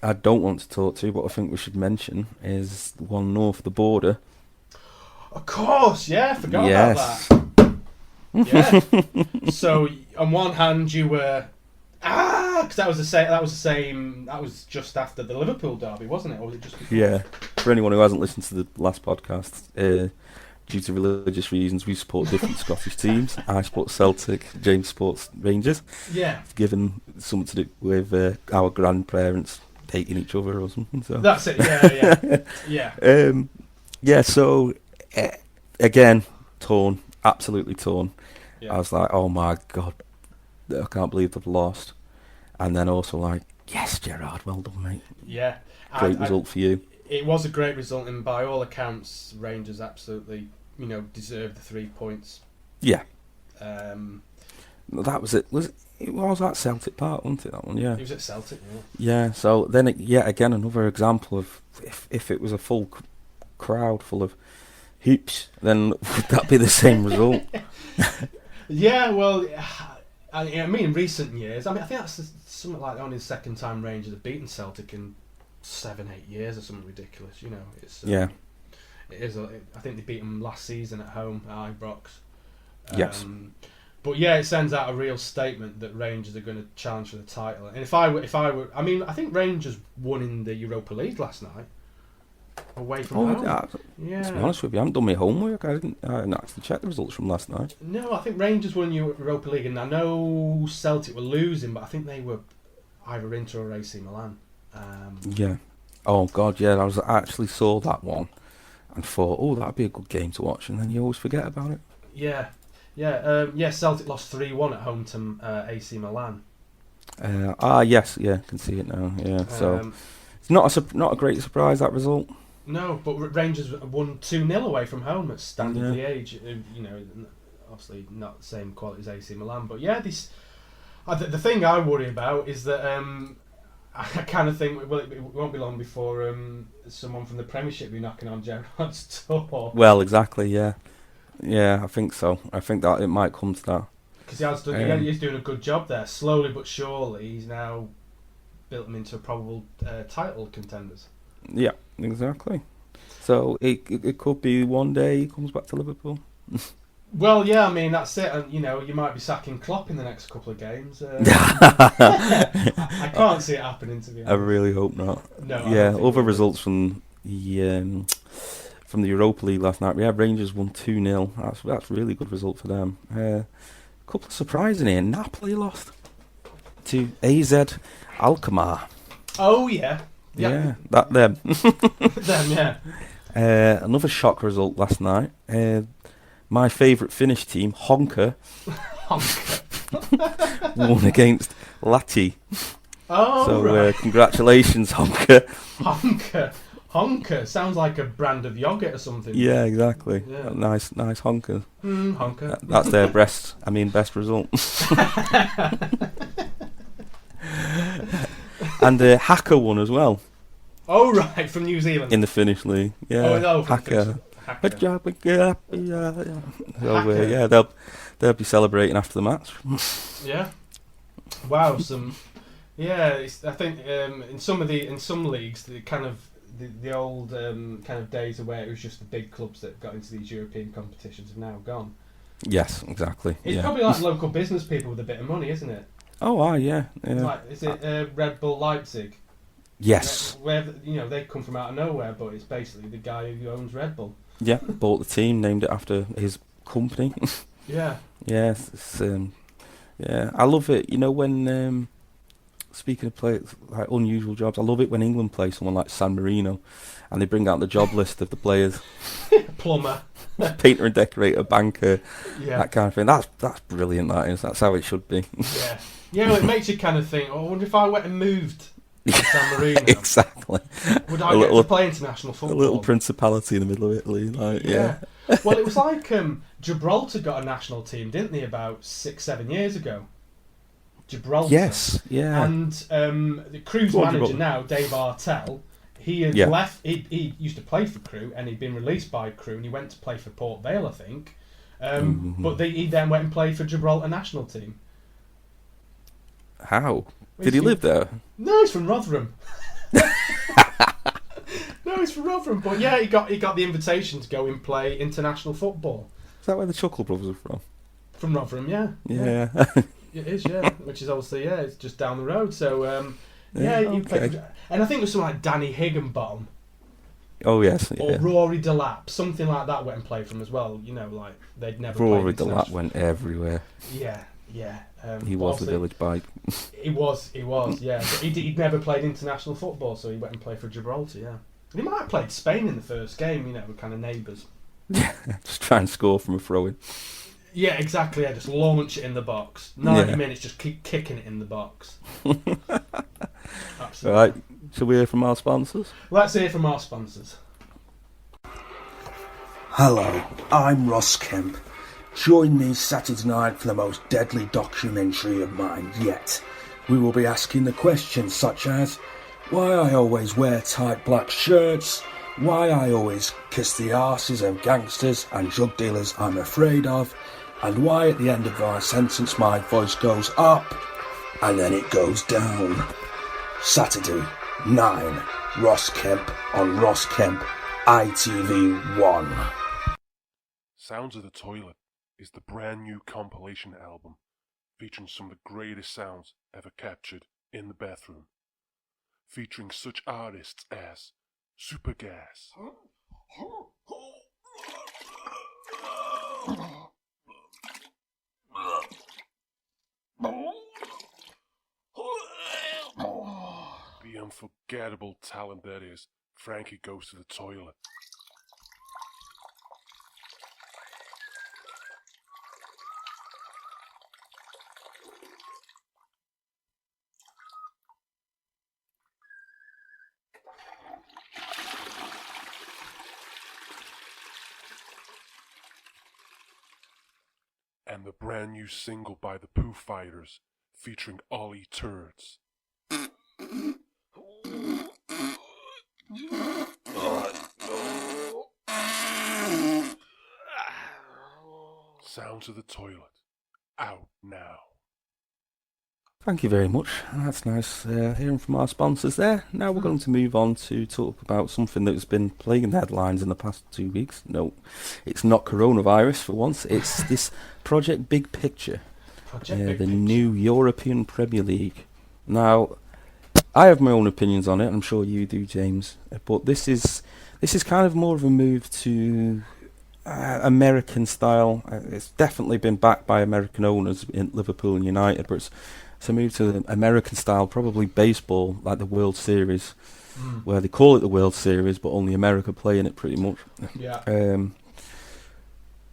S1: I don't want to talk to, but I think we should mention is the one north of the border.
S2: Of course, I forgot about that. Yeah. So on one hand you were because that was the same. That was just after the Liverpool derby, wasn't it? Or was it just before?
S1: Yeah. For anyone who hasn't listened to the last podcast, due to religious reasons, we support different Scottish teams. I support Celtic. James supports Rangers.
S2: Yeah.
S1: Given something to do with our grandparents hating each other or something. So
S2: that's it. Yeah.
S1: So again, torn. Absolutely torn. I was like, oh my God, I can't believe they've lost. And then also like, yes, Gerrard, well done, mate.
S2: Yeah.
S1: Great result for you.
S2: It was a great result, and by all accounts, Rangers absolutely, deserved the 3 points.
S1: Yeah.
S2: That
S1: was it. It was at Celtic Park, wasn't it, that one? Yeah.
S2: It was at Celtic,
S1: Yeah, so then, again, another example of if it was a full crowd full of hoops, then would that be the same result?
S2: Yeah, well, I mean, in recent years, I think that's something like only the second time Rangers have beaten Celtic in 7-8 years or something ridiculous. It's it is. I think they beat them last season at home at Ibrox.
S1: Yes.
S2: But it sends out a real statement that Rangers are going to challenge for the title. And if I were, I mean, I think Rangers won in the Europa League last night. Away from home.
S1: To be honest with you, I haven't done my homework. I didn't actually check the results from last night.
S2: No, I think Rangers won Europa League, and I know Celtic were losing, but I think they were either Inter or AC Milan.
S1: Yeah. Oh God, yeah. I actually saw that one. and thought, oh, that'd be a good game to watch, and then you always forget about it.
S2: Yeah, yeah. Celtic lost 3-1 at home to AC Milan.
S1: Yes, yeah, can see it now. Yeah, so
S2: Um,
S1: it's not a great surprise, that result.
S2: no, but Rangers won 2-0 away from home at Standard
S1: Yeah.
S2: Liège. Obviously not the same quality as AC Milan, but yeah, the thing I worry about is that I kind of think it won't be long before someone from the Premiership will be knocking on Gerrard's door.
S1: Well, exactly, yeah. Yeah, I think so. I think that it might come to that.
S2: Because he's doing a good job there. Slowly but surely, he's now built them into probable title contenders.
S1: Yeah, exactly. So it could be one day he comes back to Liverpool.
S2: Well, yeah, I mean that's it, and you might be sacking Klopp in the next couple of games. I can't see it happening, to be honest.
S1: I really hope not.
S2: No.
S1: Yeah, other results from the Europa League last night. We had Rangers won 2-0. That's a really good result for them. A couple of surprising here. Napoli lost to AZ Alkmaar.
S2: Oh yeah.
S1: Yeah, them.
S2: Them, yeah.
S1: Another shock result last night. My favourite Finnish team, Honka, won against Lahti.
S2: Oh,
S1: so
S2: right.
S1: Congratulations, Honka.
S2: Honka sounds like a brand of yogurt or something.
S1: Yeah, exactly.
S2: Yeah.
S1: Nice Honka.
S2: Honka.
S1: That's their best result. And Haka won as well.
S2: Oh, right, from New Zealand.
S1: In the Finnish league. Yeah.
S2: Oh, no, from
S1: Haka.
S2: Haka.
S1: So, yeah, they'll be celebrating after the match.
S2: Yeah. Wow. I think in some leagues the kind of the old kind of days where it was just the big clubs that got into these European competitions have now gone.
S1: Yes, exactly.
S2: It's probably like local business people with a bit of money, isn't it?
S1: Oh, yeah.
S2: Is it Red Bull Leipzig?
S1: Yes.
S2: Where they come from out of nowhere, but it's basically the guy who owns Red Bull.
S1: Yeah, bought the team, named it after his company.
S2: Yeah.
S1: Yes, yeah, I love it. When speaking of players like unusual jobs, I love it when England play someone like San Marino, and they bring out the job list of the players.
S2: Plumber,
S1: painter and decorator, banker,
S2: yeah,
S1: that kind of thing. That's brilliant. That's how it should be.
S2: Yeah. Well, it makes you kind of think. Oh, I wonder if I went and moved to San Marino.
S1: Exactly.
S2: Would I get to play international football?
S1: A little principality in the middle of Italy, yeah.
S2: Well, it was like Gibraltar got a national team, didn't they, about 6-7 years ago? Gibraltar.
S1: Yes, yeah.
S2: And the Crew's manager now, Dave Artell, he had left. He used to play for Crew, and he'd been released by Crew, and he went to play for Port Vale, I think. But he then went and played for Gibraltar national team.
S1: How? Did he live there?
S2: No, he's from Rotherham. No, he's from Rotherham. But yeah, he got the invitation to go and play international football.
S1: Is that where the Chuckle Brothers are from?
S2: From Rotherham, yeah.
S1: Yeah.
S2: It is, yeah. Which is obviously, it's just down the road. So,
S1: okay.
S2: played, and I think it was something like Danny Higginbottom.
S1: Oh yes,
S2: or Rory Delap, something like that went and played for him as well. Like they'd never.
S1: Rory Delap went everywhere.
S2: Yeah.
S1: He was the village bike.
S2: He was, yeah. But he'd never played international football, so he went and played for Gibraltar, yeah. And he might have played Spain in the first game, we're kind of neighbours.
S1: Just try and score from a throw-in.
S2: Yeah, exactly. Just launch it in the box. 90 minutes, just keep kicking it in the box. Absolutely.
S1: Right, shall we hear from our sponsors?
S2: Let's hear from our sponsors.
S3: Hello, I'm Ross Kemp. Join me Saturday night for the most deadly documentary of mine yet. We will be asking the questions such as why I always wear tight black shirts, why I always kiss the arses of gangsters and drug dealers I'm afraid of, and why at the end of my sentence my voice goes up and then it goes down. Saturday, 9, Ross Kemp on Ross Kemp ITV1.
S4: Sounds of the Toilet is the brand new compilation album featuring some of the greatest sounds ever captured in the bathroom, featuring such artists as Supergas, the unforgettable talent that is Frankie Goes to the Toilet, and the brand new single by the Pooh Fighters featuring Ollie Turds. Sounds of the Toilet, out now.
S1: Thank you very much. That's nice hearing from our sponsors there. Now we're going to move on to talk about something that's been plaguing the headlines in the past 2 weeks. No, it's not coronavirus for once. It's this Project Big Picture, the new European Premier League. Now, I have my own opinions on it. I'm sure you do, James. But this is kind of more of a move to American style. It's definitely been backed by American owners in Liverpool and United, but it's a move to the American style, probably baseball, like the World Series, where they call it the World Series, but only America play in it pretty much.
S2: Yeah.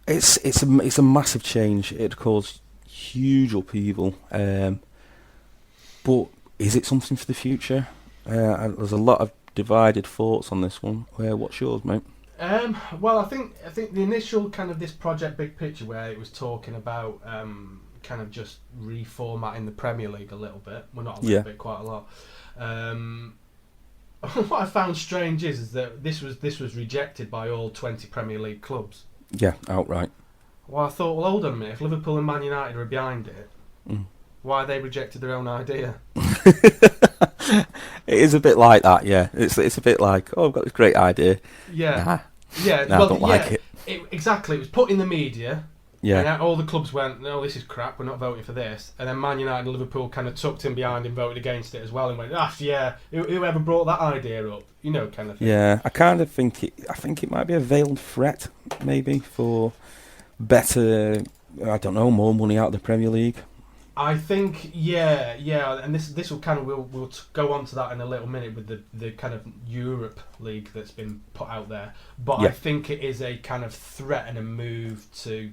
S1: It's a massive change. It caused huge upheaval. But is it something for the future? There's a lot of divided thoughts on this one. What's yours, mate?
S2: Well, I think the initial kind of this Project Big Picture, where it was talking about kind of just reformatting the Premier League a little bit. Well, not a little bit, quite a lot. What I found strange is that this was rejected by all 20 Premier League clubs.
S1: Yeah, outright.
S2: Well, I thought, well, hold on a minute. If Liverpool and Man United are behind it, why they rejected their own idea?
S1: It is a bit like that, yeah. It's a bit like, oh, I've got this great idea.
S2: Yeah.
S1: I don't like it.
S2: Exactly. It was put in the media.
S1: Yeah.
S2: And all the clubs went, no, this is crap, we're not voting for this. And then Man United and Liverpool kind of tucked in behind and voted against it as well and went, whoever brought that idea up, kind of thing.
S1: Yeah, I kind of think it might be a veiled threat, maybe, for better, I don't know, more money out of the Premier League.
S2: I think, yeah, and this will kind of, we'll go on to that in a little minute with the kind of Europe League that's been put out there. But I think it is a kind of threat and a move to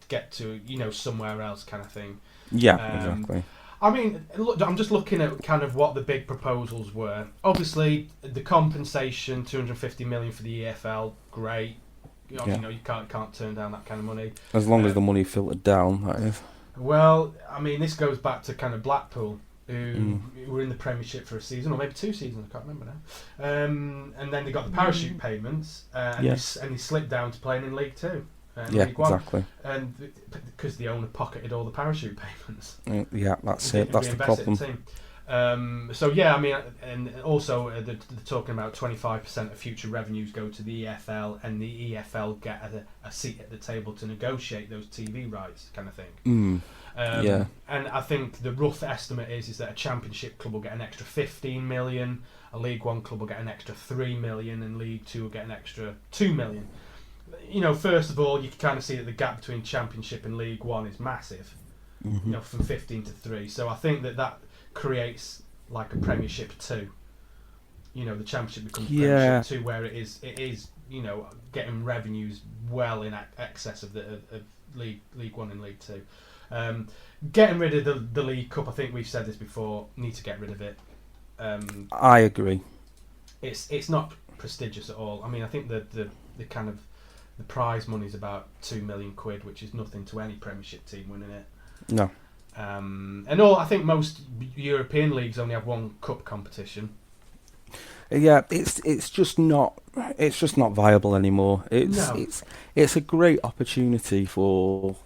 S2: get to somewhere else kind of thing.
S1: Yeah, exactly.
S2: I mean, look, I'm just looking at kind of what the big proposals were. Obviously, the compensation, 250 million for the EFL, great. You can't turn down that kind of money.
S1: As long as the money filtered down, that is.
S2: Well, I mean, this goes back to kind of Blackpool, who were in the Premiership for a season, or maybe 2 seasons, I can't remember now. And then they got the parachute payments, and they slipped down to playing in League Two. League One.
S1: Exactly.
S2: And because the owner pocketed all the parachute payments.
S1: Yeah, that's it. That's the problem.
S2: So yeah, I mean, and also they're talking about 25% of future revenues go to the EFL, and the EFL get a seat at the table to negotiate those TV rights, kind of thing. And I think the rough estimate is that a Championship club will get an extra 15 million, a League One club will get an extra 3 million, and League Two will get an extra 2 million. First of all, you can kind of see that the gap between Championship and League One is massive. From 15 to 3. So I think that creates like a Premiership 2. The Championship becomes Premiership 2, where it is getting revenues well in excess of League One and League Two. Getting rid of the League Cup, I think we've said this before, need to get rid of it.
S1: I agree.
S2: It's not prestigious at all. I mean, I think the kind of the prize money is about £2 million, which is nothing to any Premiership team winning it.
S1: No.
S2: I think most European leagues only have one cup competition.
S1: Yeah, it's just not viable anymore. It's a great opportunity for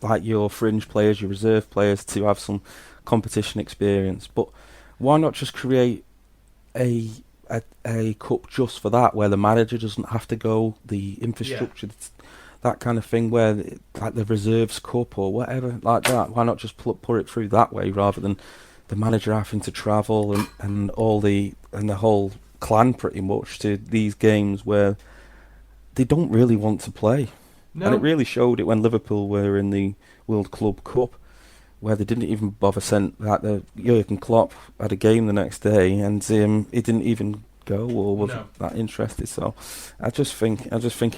S1: like your fringe players, your reserve players to have some competition experience. But why not just create a cup just for that, where the manager doesn't have to go, the infrastructure, that kind of thing, where like the reserves cup or whatever like that. Why not just put it through that way rather than the manager having to travel and the whole clan pretty much to these games where they don't really want to play. No. And it really showed it when Liverpool were in the World Club Cup, where they didn't even bother sent like the Jurgen Klopp had a game the next day, and he didn't even go or wasn't that interested. So I just think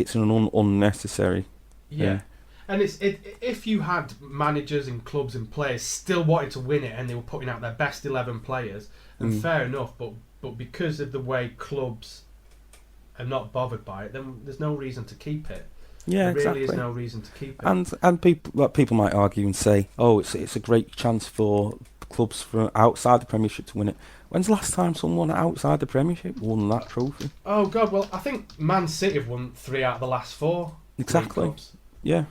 S1: it's an unnecessary.
S2: Yeah. And if you had managers and clubs and players still wanting to win it, and they were putting out their best 11 players, then fair enough. But because of the way clubs are not bothered by it, then there's no reason to keep it.
S1: Yeah,
S2: there really
S1: exactly.
S2: is no reason to keep it.
S1: And people might argue and say, oh, it's a great chance for clubs from outside the Premiership to win it. When's the last time someone outside the Premiership won that trophy?
S2: Oh God, well I think Man City have won 3 out of the last 4
S1: Exactly.
S2: League Cups.
S1: Yeah,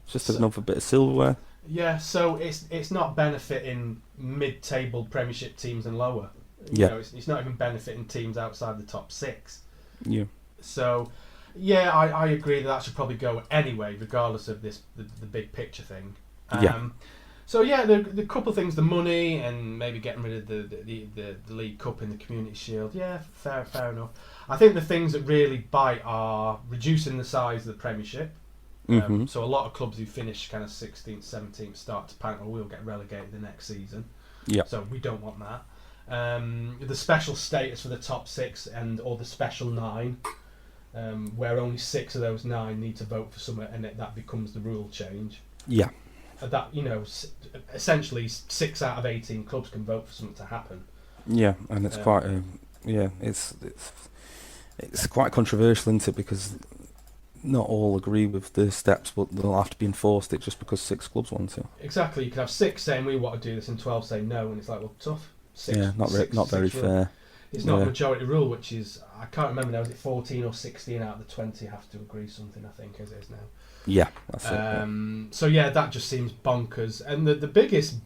S1: it's just another bit of silverware.
S2: Yeah, so it's not benefiting mid-table Premiership teams and lower. You
S1: Yeah.
S2: know, it's not even benefiting teams outside the top 6.
S1: Yeah.
S2: So, yeah, I agree that should probably go anyway, regardless of the big picture thing.
S1: Yeah.
S2: So yeah, the couple of things, the money and maybe getting rid of the League Cup and the Community Shield. Yeah, fair enough. I think the things that really bite are reducing the size of the Premiership.
S1: Mhm.
S2: So a lot of clubs who finish kind of 16th, 17th start to panic, we'll get relegated the next season.
S1: Yeah.
S2: So we don't want that. The special status for the top 6 or the special 9, where only 6 of those 9 need to vote for something, and that becomes the rule change.
S1: Yeah.
S2: That, you know, essentially 6 out of 18 clubs can vote for something to happen.
S1: Yeah, and it's quite it's quite controversial, isn't it? Because not all agree with the steps, but they'll have to be enforced. It just because 6 clubs want to.
S2: Exactly, you could have 6 saying we want to do this and 12 saying no, and it's like, well, tough.
S1: Not very
S2: rule.
S1: fair.
S2: It's not a majority rule, which is, I can't remember now, is it 14 or 16 out of the 20 have to agree something, I think, as it is now.
S1: Yeah, that's it.
S2: So yeah, that just seems bonkers. And the biggest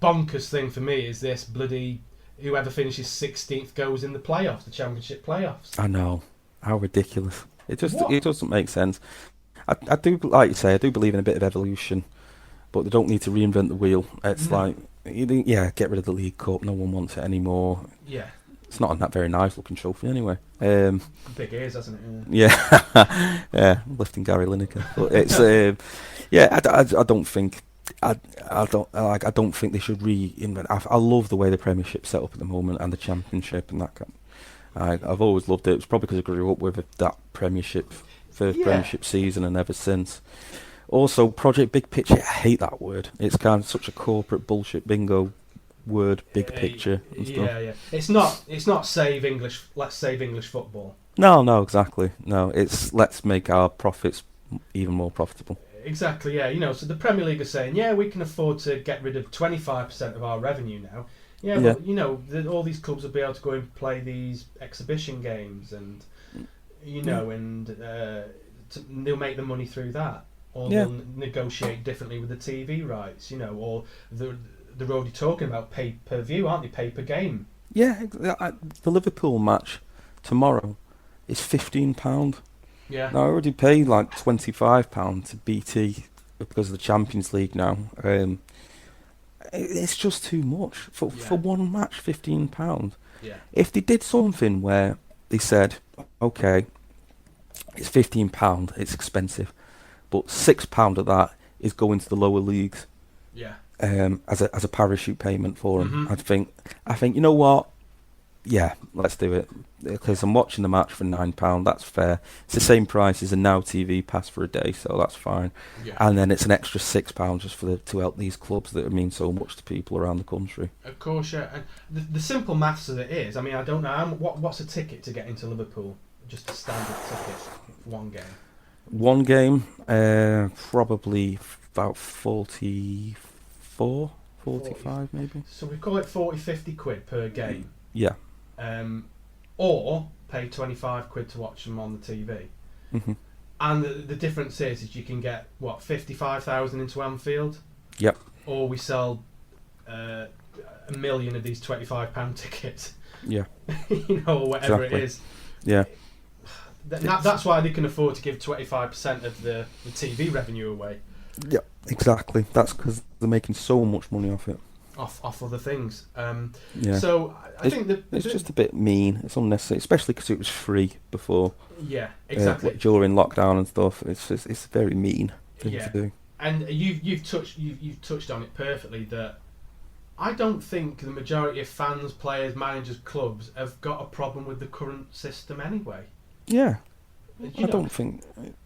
S2: bonkers thing for me is this bloody, whoever finishes 16th goes in the playoffs, the Championship playoffs.
S1: I know. How ridiculous. It doesn't make sense. I do, like you say, I do believe in a bit of evolution, but they don't need to reinvent the wheel. It's like, get rid of the League Cup. No one wants it anymore.
S2: Yeah.
S1: It's not a very nice looking trophy anyway.
S2: Big ears, hasn't it?
S1: Yeah, yeah, lifting Gary Lineker. But it's I don't think I don't think they should reinvent. I love the way the Premiership's set up at the moment and the Championship and that kind. I've always loved it. It's probably because I grew up with that Premiership Premiership season and ever since. Also, Project Big Picture. I hate that word. It's kind of such a corporate bullshit bingo word, big picture and stuff.
S2: Yeah. It's not save English. Let's save English football.
S1: No, exactly. No, it's let's make our profits even more profitable.
S2: Exactly. Yeah. You know, so the Premier League are saying, yeah, we can afford to get rid of 25% of our revenue now. Yeah. Well, you know, all these clubs will be able to go and play these exhibition games, and you know, and they'll make the money through that, or they'll negotiate differently with the TV rights. You know, or they're already talking about pay-per-view, aren't they? Pay-per-game.
S1: Yeah, the Liverpool match tomorrow is £15.
S2: Yeah.
S1: Now, I already pay like £25 to BT because of the Champions League now. It's just too much for one match. £15.
S2: Yeah.
S1: If they did something where they said, okay, it's £15, it's expensive, but £6 of that is going to the lower leagues.
S2: Yeah.
S1: As a parachute payment for them. I think you know what? Yeah, let's do it because I'm watching the match for £9. That's fair. It's the same price as a Now TV pass for a day, so that's fine.
S2: Yeah.
S1: And then it's an extra £6 just to help these clubs that mean so much to people around the country.
S2: Of course, yeah. And the simple maths as it is, I mean, I don't know what's a ticket to get into Liverpool. Just a standard ticket for one game.
S1: One game, probably about 44, 45 maybe.
S2: So we call it 40-50 quid per game.
S1: Yeah.
S2: Or pay 25 quid to watch them on the TV.
S1: Mm-hmm.
S2: And the difference is you can get, 55,000 into Anfield?
S1: Yep.
S2: Or we sell 1 million of these £25 tickets.
S1: Yeah.
S2: You know, or whatever
S1: exactly.
S2: it is.
S1: Yeah.
S2: That's why they can afford to give 25% of the TV revenue away.
S1: Yeah, exactly. That's because they're making so much money off it.
S2: Off other things.
S1: Yeah.
S2: So I think that
S1: it's just a bit mean. It's unnecessary, especially because it was free before.
S2: Yeah, exactly.
S1: During lockdown and stuff, it's a very mean thing to do.
S2: And you've touched on it perfectly. That I don't think the majority of fans, players, managers, clubs have got a problem with the current system anyway.
S1: Yeah. I don't think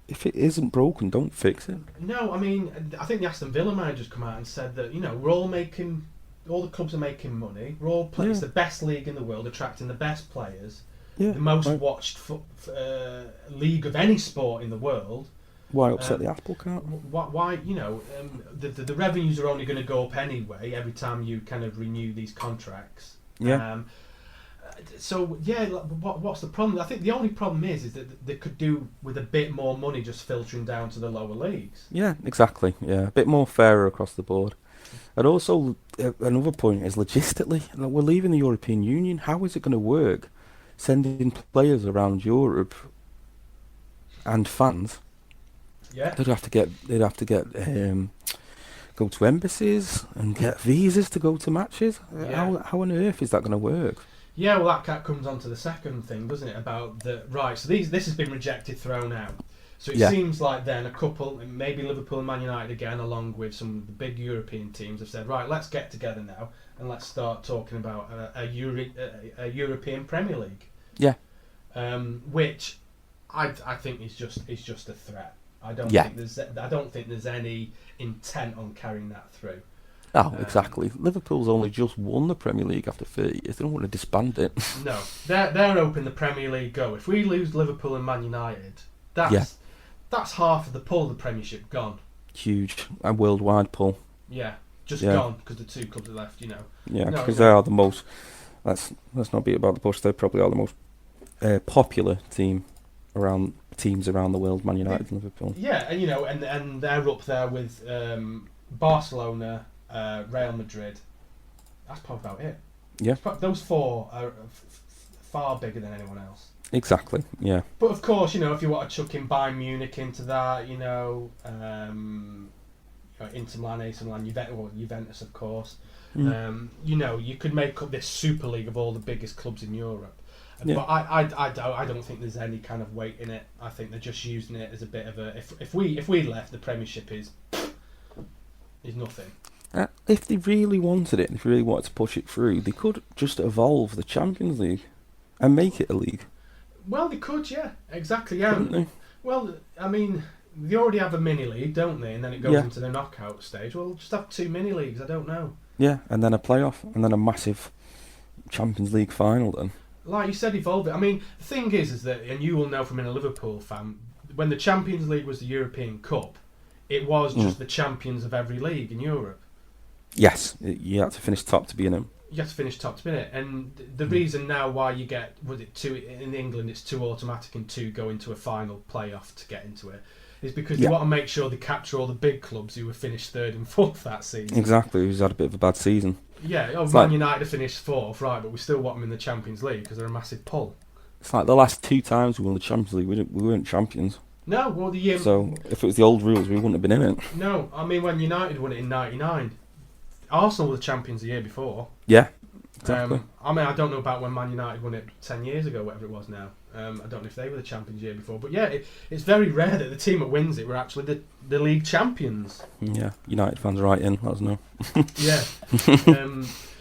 S1: if it isn't broken, don't fix it.
S2: No, I mean, I think the Aston Villa managers come out and said that all the clubs are making money. We're all playing. It's the best league in the world, attracting the best players.
S1: Yeah,
S2: the most watched league of any sport in the world.
S1: Why upset the apple cart?
S2: Why, the revenues are only going to go up anyway every time you kind of renew these contracts.
S1: Yeah.
S2: So yeah, what's the problem? I think the only problem is that they could do with a bit more money just filtering down to the lower leagues.
S1: Yeah, exactly. Yeah, a bit more fairer across the board. And also, another point is logistically, like, we're leaving the European Union. How is it going to work sending players around Europe and fans?
S2: Yeah.
S1: They'd have to get go to embassies and get visas to go to matches.
S2: Yeah.
S1: How on earth is that going to work?
S2: Yeah, well, that comes on to the second thing, doesn't it? About so this has been rejected, thrown out. So it seems like then a couple, maybe Liverpool and Man United again, along with some of the big European teams, have said, right, let's get together now and let's start talking about a European Premier League.
S1: Yeah.
S2: Which I think is just a threat. I don't think there's any intent on carrying that through.
S1: Oh, exactly. Liverpool's only just won the Premier League after 30 years. They don't want to disband it.
S2: No, they're hoping the Premier League go. If we lose Liverpool and Man United, that's half of the pull of the Premiership gone.
S1: Huge. A worldwide pull.
S2: Yeah, gone because the two clubs are left,
S1: Yeah, because they are the most... Let's not beat about the bush. They probably are the most popular teams around the world, Man United and Liverpool.
S2: Yeah, and they're up there with Barcelona, Real Madrid. That's probably about it.
S1: Yeah.
S2: Those four are far bigger than anyone else.
S1: Exactly, yeah.
S2: But of course, if you want to chuck in Bayern Munich into that, Inter Milan, AC Milan, Juventus, of course. You could make up this Super League of all the biggest clubs in Europe. Yeah. But I don't think there's any kind of weight in it. I think they're just using it as a bit of a... If we left, the Premiership is nothing.
S1: If they really wanted it, if they really wanted to push it through, they could just evolve the Champions League and make it a league.
S2: Well, they could, yeah. Exactly, yeah. They? Well, I mean, they already have a mini-league, don't they? And then it goes into the knockout stage. Well, just have 2 mini-leagues, I don't know. Yeah,
S1: and then a playoff, and then a massive Champions League final then.
S2: Like you said, evolve it. I mean, the thing is that, and you will know from being a Liverpool fan, when the Champions League was the European Cup, it was just the champions of every league in Europe.
S1: Yes, you had to finish top to be in it.
S2: You have to finish top to win it, and the reason now why you get two in England, it's 2 automatic and 2 go into a final playoff to get into it, is because they want to make sure they capture all the big clubs who were finished 3rd and 4th that season.
S1: Exactly, who's had a bit of a bad season.
S2: Yeah, Man United have finished 4th, right, but we still want them in the Champions League because they're a massive pull.
S1: It's like the last 2 times we won the Champions League, we weren't champions.
S2: No, well the year.
S1: So if it was the old rules, we wouldn't have been in it.
S2: No, I mean when United won it in '99, Arsenal were the champions the year before.
S1: Yeah, exactly.
S2: I mean I don't know about when Man United won it 10 years ago, whatever it was now. I don't know if they were the champions the year before, but yeah, it's very rare that the team that wins it were actually the league champions.
S1: Yeah, United fans are right in. Let us know.
S2: Yeah.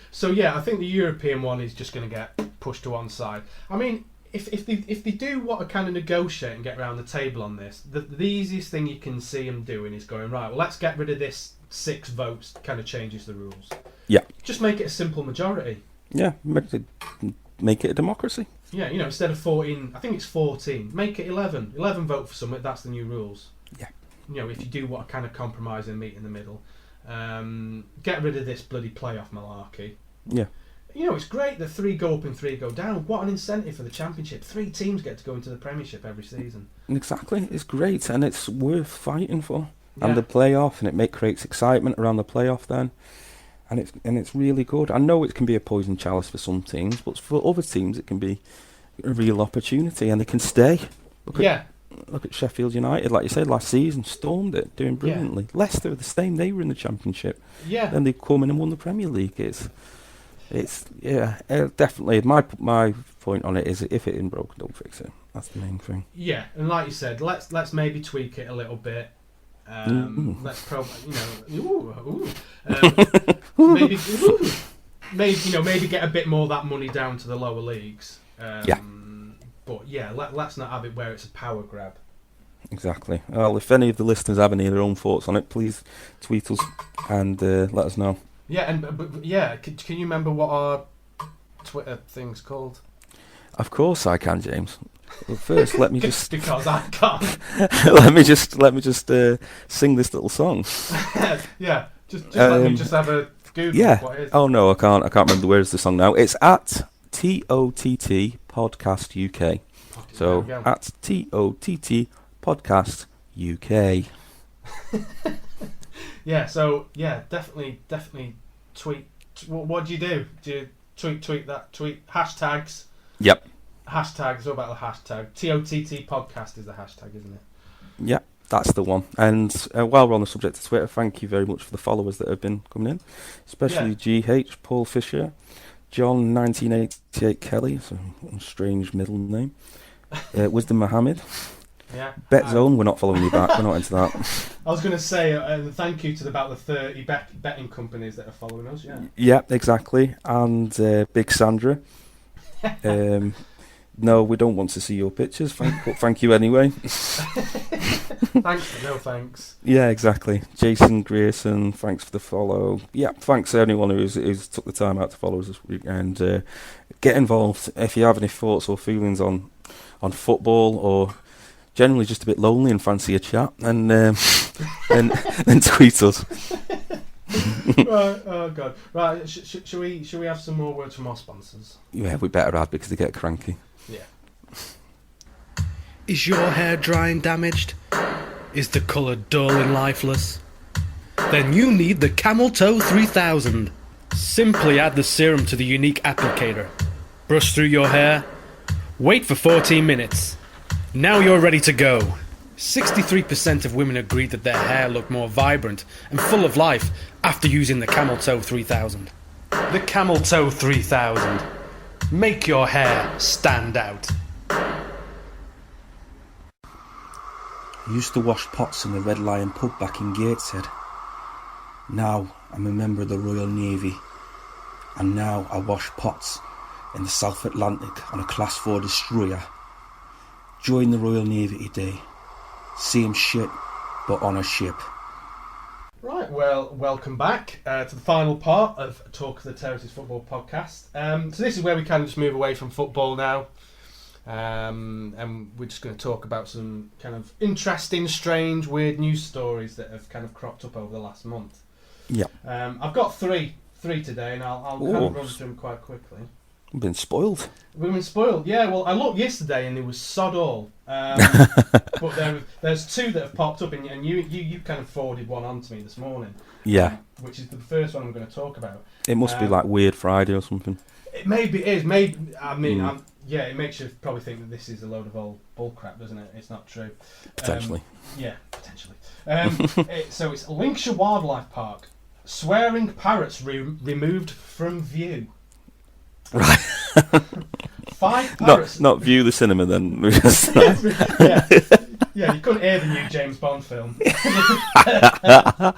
S2: So yeah, I think the European one is just going to get pushed to one side. I mean, if they do want to kind of negotiate and get around the table on this, the easiest thing you can see them doing is going, right, well, let's get rid of this 6 votes, kind of changes the rules.
S1: Yeah.
S2: Just make it a simple majority.
S1: Yeah, make it a democracy.
S2: Yeah, instead of 14, I think it's 14, make it 11. 11 vote for something, that's the new rules.
S1: Yeah.
S2: If you do want to kind of compromise and meet in the middle. Get rid of this bloody playoff malarkey.
S1: Yeah.
S2: It's great that 3 go up and 3 go down. What an incentive for the Championship. 3 teams get to go into the Premiership every season.
S1: Exactly. It's great and it's worth fighting for.
S2: Yeah.
S1: And the playoff, and it creates excitement around the playoff then. And it's really good. I know it can be a poison chalice for some teams, but for other teams it can be a real opportunity and they can stay. Look at Sheffield United, like you said, last season, stormed it, doing brilliantly. Leicester, the same, they were in the Championship.
S2: Yeah.
S1: Then they come in and won the Premier League. It's definitely my point on it is if it isn't broken, don't fix it. That's the main thing.
S2: Yeah, and like you said, let's maybe tweak it a little bit. Let's probably maybe get a bit more of that money down to the lower leagues. But yeah, let's not have it where it's a power grab.
S1: Exactly. Well, if any of the listeners have any of their own thoughts on it, please tweet us and let us know.
S2: Yeah, can you remember what our Twitter thing's called?
S1: Of course I can, James. Well, first, let me just
S2: because I can't.
S1: let me just sing this little song.
S2: Yeah, just let me just have a Google
S1: Yeah.
S2: what it is.
S1: Oh no, I can't remember the words of the song now. It's at TOTT Podcast UK. So
S2: There we go.
S1: at TOTT Podcast UK.
S2: Yeah, so yeah, definitely tweet. What do you do? Do you tweet that? Tweet hashtags.
S1: Yep.
S2: Hashtags. What about the hashtag? TOTT podcast is the hashtag, isn't it?
S1: Yeah, that's the one. And while we're on the subject of Twitter, thank you very much for the followers that have been coming in, especially GH, Paul Fisher, John 1988 Kelly, it's a strange middle name, Wisdom Mohammed,
S2: Yeah.
S1: Bet Zone, we're not following you back, we're not into that.
S2: I was going to say thank you to about the 30 betting companies that are following us. Yeah.
S1: Yeah, exactly. And Big Sandra. No, we don't want to see your pictures, but thank you anyway.
S2: Thanks, but no thanks.
S1: Yeah, exactly. Jason Grierson, thanks for the follow. Yeah, thanks to anyone who's took the time out to follow us this week. And get involved if you have any thoughts or feelings on football, or generally just a bit lonely and fancy a chat, and then tweet us.
S2: Right, oh god. Right, should we have some more words from our sponsors?
S1: Yeah, we better add because they get cranky.
S2: Yeah.
S5: Is your hair dry and damaged? Is the colour dull and lifeless? Then you need the Camel Toe 3000. Simply add the serum to the unique applicator. Brush through your hair. Wait for 14 minutes. Now you're ready to go. 63% of women agreed that their hair looked more vibrant and full of life after using the Camel Toe 3000. The Camel Toe 3000. Make your hair stand out.
S3: I used to wash pots in the Red Lion pub back in Gateshead. Now I'm a member of the Royal Navy. And now I wash pots in the South Atlantic on a Class 4 destroyer. Join the Royal Navy today. Same shit, but on a ship.
S2: Right, well, welcome back to the final part of Talk of the Terraces Football Podcast. So this is where we kind of just move away from football now. And we're just going to talk about some kind of interesting, strange, weird news stories that have kind of cropped up over the last month.
S1: Yeah.
S2: I've got three today, and I'll kind of run through them quite quickly.
S1: We've been spoiled.
S2: We've been spoiled, yeah. Well, I looked yesterday and there was sod all. But there's two that have popped up, and you kind of forwarded one on to me this morning.
S1: Yeah.
S2: Which is the first one I'm going to talk about.
S1: It must be like Weird Friday or something.
S2: It maybe is. Maybe I mean, yeah. It makes you probably think that this is a load of old bullcrap, doesn't it? It's not true.
S1: Potentially.
S2: Yeah, potentially. So it's Lincolnshire Wildlife Park. Swearing parrots removed from view.
S1: Right.
S2: 5 parrots.
S1: Not view the cinema then.
S2: Yeah, you couldn't hear the new James Bond film. I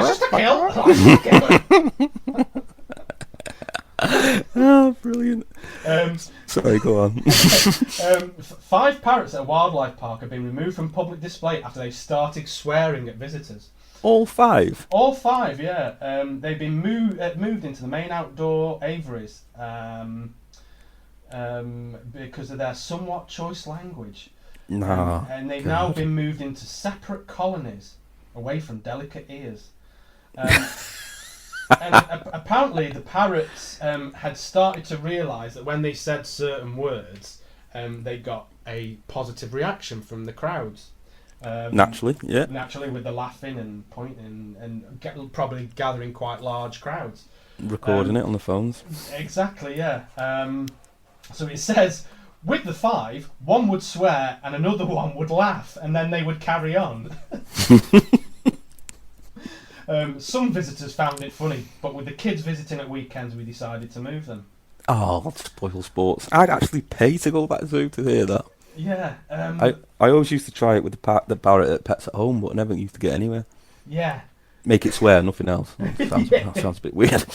S2: just a kill.
S1: Oh, brilliant. Sorry, go on.
S2: 5 parrots at a wildlife park have been removed from public display after they started swearing at visitors.
S1: All 5?
S2: All 5, yeah. They've been moved into the main outdoor aviaries because of their somewhat choice language.
S1: Nah.
S2: And they've now been moved into separate colonies away from delicate ears. And apparently the parrots had started to realise that when they said certain words, they got a positive reaction from the crowds.
S1: Naturally, yeah.
S2: Naturally, with the laughing and pointing and probably gathering quite large crowds.
S1: Recording it on the phones.
S2: Exactly, yeah. So it says, with the 5, one would swear and another one would laugh, and then they would carry on. Some visitors found it funny, but with the kids visiting at weekends, we decided to move them.
S1: Oh, spoil sports. I'd actually pay to go back to hear that.
S2: Yeah.
S1: I always used to try it with the parrot at Pets at Home, but never used to get anywhere.
S2: Yeah.
S1: Make it swear, nothing else. That sounds a bit weird.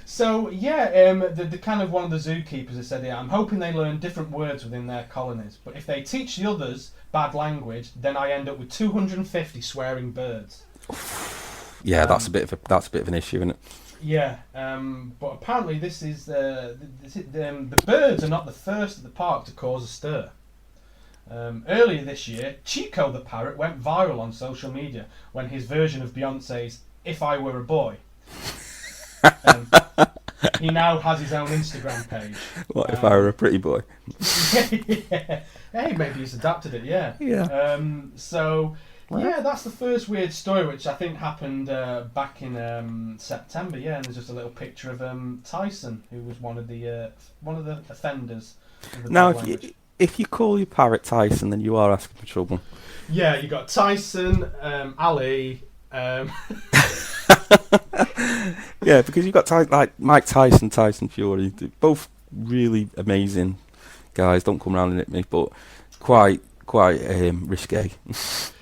S2: So yeah, the kind of one of the zookeepers has said, yeah, I'm hoping they learn different words within their colonies, but if they teach the others bad language, then I end up with 250 swearing birds.
S1: Yeah, that's a bit of an issue, isn't it?
S2: Yeah, but apparently this is the birds are not the first at the park to cause a stir. Earlier this year, Chico the parrot went viral on social media when his version of Beyonce's "If I Were a Boy." He now has his own Instagram page.
S1: What if I were a pretty boy?
S2: Yeah. Hey, maybe he's adapted it. Yeah.
S1: Yeah.
S2: So. Yeah, that's the first weird story, which I think happened back in September. Yeah, and there's just a little picture of Tyson, who was one of the offenders. Of the
S1: Now,
S2: bad language.
S1: if you call your parrot Tyson, then you are asking for trouble.
S2: Yeah, you got Tyson, Ali.
S1: Yeah, because you've got like Mike Tyson, Tyson Fury, both really amazing guys. Don't come around and hit me, but quite risque.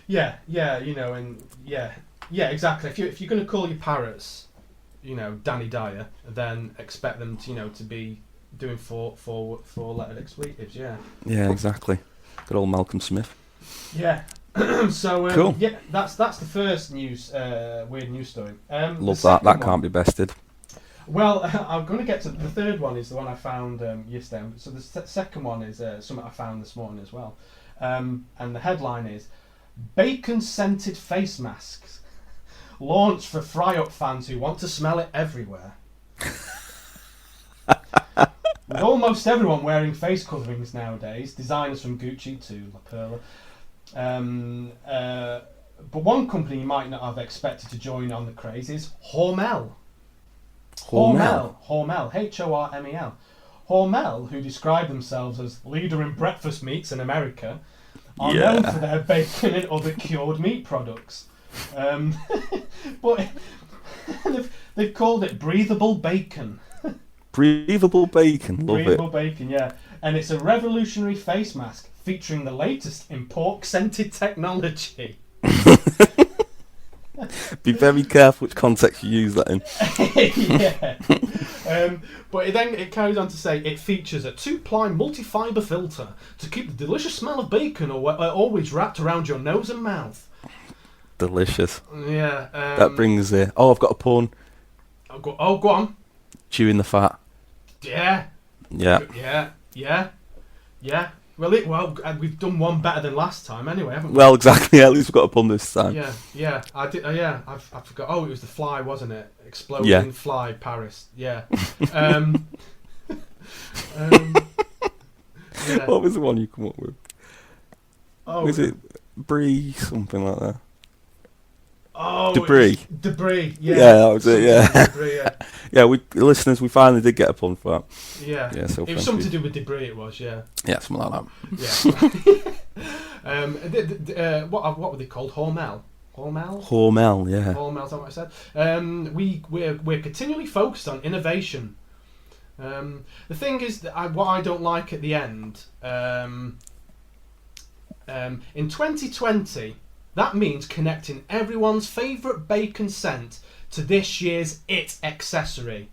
S2: Yeah, and yeah, exactly. If you're going to call your parrots, Danny Dyer, then expect them to to be doing four-lettered expletives. Yeah.
S1: Yeah, exactly. Good old Malcolm Smith.
S2: Yeah. So
S1: Cool.
S2: Yeah, that's the first weird news story.
S1: Love that. That can't be bested.
S2: Well, I'm going to get to the third one. Is the one I found yesterday. So the second one is something I found this morning as well. And the headline is: bacon-scented face masks launched for fry-up fans who want to smell it everywhere. With almost everyone wearing face coverings nowadays, designers from Gucci to La Perla. But one company you might not have expected to join on the craze is Hormel. Hormel, Hormel. Hormel, who describe themselves as leader in breakfast meats in America, are known for their bacon and other cured meat products. But they've called it breathable bacon.
S1: Breathable bacon, love
S2: Breathable
S1: it.
S2: bacon, yeah. And it's a revolutionary face mask featuring the latest in pork-scented technology.
S1: Be very careful which context you use that in.
S2: Yeah. But it carries on to say it features a 2-ply multi-fibre filter to keep the delicious smell of bacon always wrapped around your nose and mouth.
S1: Delicious.
S2: Yeah.
S1: That brings I've got a pun.
S2: Go on.
S1: Chewing the fat.
S2: Yeah.
S1: Yeah.
S2: Well, we've done one better than last time anyway, haven't we?
S1: Well, exactly. At least we've got a pun this time.
S2: Yeah. I did. I forgot. Oh, it was the fly, wasn't it? Exploding fly, Paris. Yeah. Yeah.
S1: What was the one you come up with?
S2: Oh,
S1: Was it Brie, something like that?
S2: Oh,
S1: Debris.
S2: Debris. Yeah.
S1: Yeah, that was it. Yeah.
S2: Debris, yeah.
S1: Yeah, listeners, we finally did get a pun for that.
S2: Yeah.
S1: Yeah. So
S2: It was something to do with debris. It was. Yeah.
S1: Yeah, something like that.
S2: Yeah. What were they called? Hormel.
S1: Hormel, yeah.
S2: Hormel, is that what I said? We're continually focused on innovation. The thing is that what I don't like at the end. In 2020, that means connecting everyone's favourite bacon scent to this year's It accessory.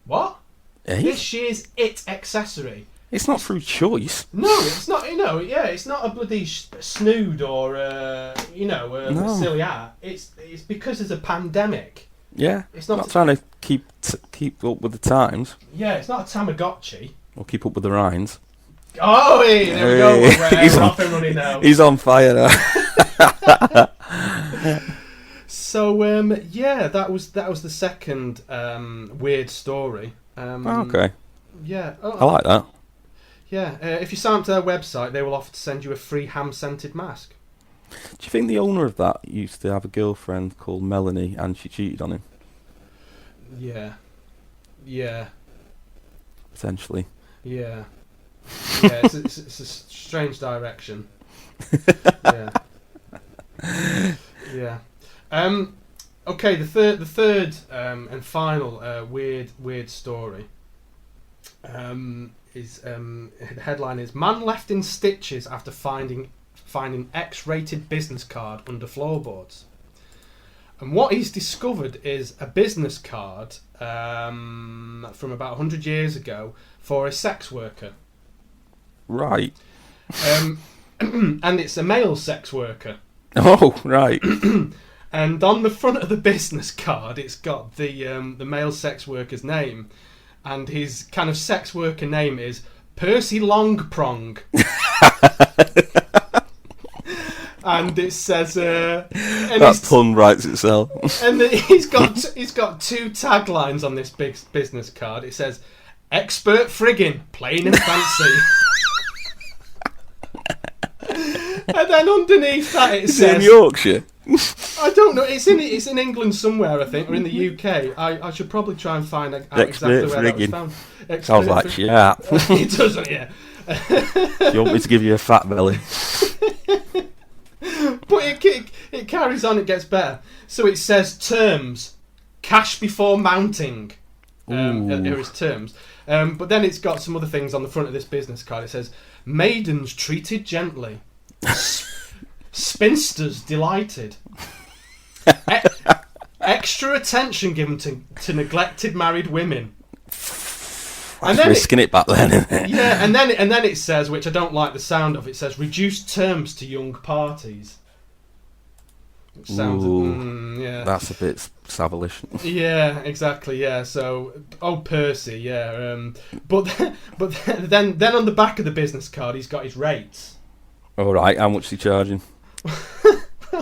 S2: What?
S1: Eh?
S2: This year's It accessory.
S1: It's not through choice.
S2: No, it's not. It's not a bloody snood or
S1: No.
S2: silly art. It's because there's a pandemic.
S1: Yeah.
S2: It's
S1: not trying to keep up with the times
S2: Yeah, it's not a Tamagotchi.
S1: or keep up with the rhymes.
S2: Oh, hey, there we go. We're off and running now.
S1: He's on fire now.
S2: So that was the second weird story.
S1: Okay.
S2: Yeah.
S1: I like that.
S2: Yeah. If you sign up to their website, they will offer to send you a free ham-scented mask.
S1: Do you think the owner of that used to have a girlfriend called Melanie and she cheated on him?
S2: Yeah. Yeah.
S1: Potentially.
S2: Yeah. Yeah. It's a strange direction. Yeah. Yeah. Okay. The third and final weird story. Is the headline is "Man left in stitches after finding X-rated business card under floorboards." And what he's discovered is a business card from about 100 years ago for a sex worker.
S1: Right.
S2: And it's a male sex worker.
S1: Oh, right.
S2: And on the front of the business card, it's got the male sex worker's name, and his kind of sex worker name is Percy Longprong. And it says,
S1: that pun writes itself.
S2: And he's got two taglines on this big business card. It says, "Expert friggin', plain and fancy." And then underneath that it says,
S1: in Yorkshire.
S2: I don't know. It's in England somewhere, I think, or in the UK. I should probably try and find out exactly where that was found.
S1: Sounds like chap.
S2: It doesn't, yeah.
S1: You want me to give you a fat belly?
S2: But it carries on. It gets better. So it says terms, cash before mounting. Here is terms. But then it's got some other things on the front of this business card. It says maidens treated gently. Spinsters delighted. Extra attention given to neglected married women.
S1: That's risking it back then, isn't it?
S2: Yeah, and then it says, which I don't like the sound of, it says reduced terms to young parties. Which sounds, yeah.
S1: That's a bit savilish.
S2: Yeah, exactly. Yeah. So, Percy. Yeah. But then on the back of the business card, he's got his rates.
S1: All right. How much is he charging?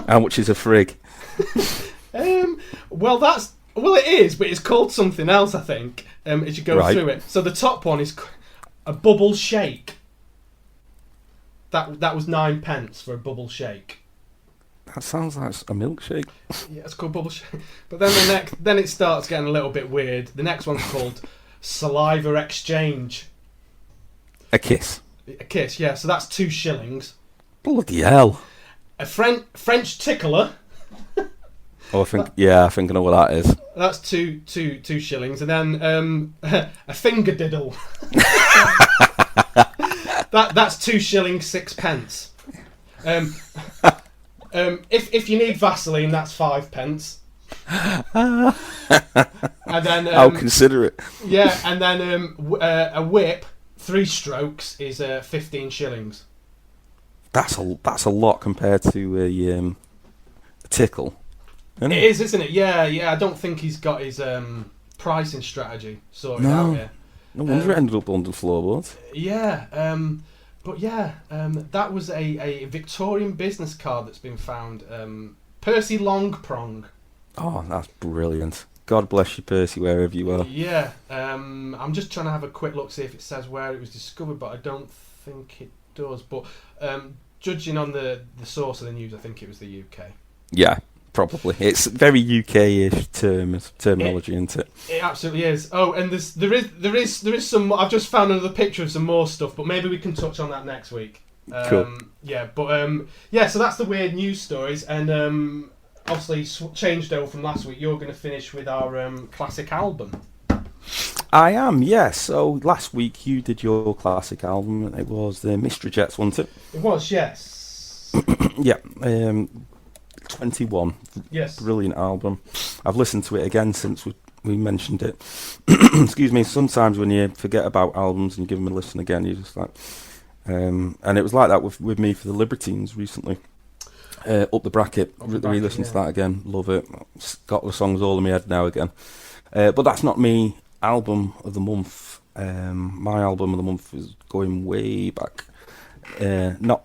S1: How much is a frig?
S2: Well, it is, but it's called something else, I think. As you go through it. So the top one is a bubble shake. That was 9p for a bubble shake.
S1: That sounds like a milkshake.
S2: Yeah, it's called bubble shake. But then it starts getting a little bit weird. The next one's called saliva exchange.
S1: A kiss.
S2: A kiss, yeah. So that's 2 shillings.
S1: Bloody hell.
S2: A French tickler.
S1: Oh, I think I know what that is.
S2: That's two shillings, and then a finger diddle. That's 2 shillings 6p. If you need Vaseline, that's 5p. And then
S1: How considerate.
S2: Yeah, and then a whip, 3 strokes, is 15 shillings.
S1: That's a lot compared to a tickle.
S2: It is, isn't it? Yeah. I don't think he's got his pricing strategy sorted out yet.
S1: No wonder it ended up under floorboards.
S2: Yeah, but yeah, that was a Victorian business card that's been found. Percy Longprong.
S1: Oh, that's brilliant. God bless you, Percy, wherever you are.
S2: Yeah, I'm just trying to have a quick look, see if it says where it was discovered, but I don't think it does. But judging on the source of the news, I think it was the UK.
S1: Yeah. Probably. It's very UK-ish terminology, isn't it?
S2: It absolutely is. Oh, and there is some. I've just found another picture of some more stuff, but maybe we can touch on that next week.
S1: Cool.
S2: Yeah, but so that's the weird news stories, and obviously changed over from last week. You're going to finish with our classic album.
S1: I am, yes. So last week you did your classic album. It was the Mystery Jets, wasn't it?
S2: It was, yes.
S1: Yeah. 21.
S2: Yes.
S1: Brilliant album. I've listened to it again since we mentioned it. Excuse me. Sometimes when you forget about albums and you give them a listen again, you're just like... and it was like that with me for the Libertines recently. Up the Bracket. Re-listen to that again. Love it. Got the songs all in my head now again. But that's not me album of the month. My album of the month is going way back. Not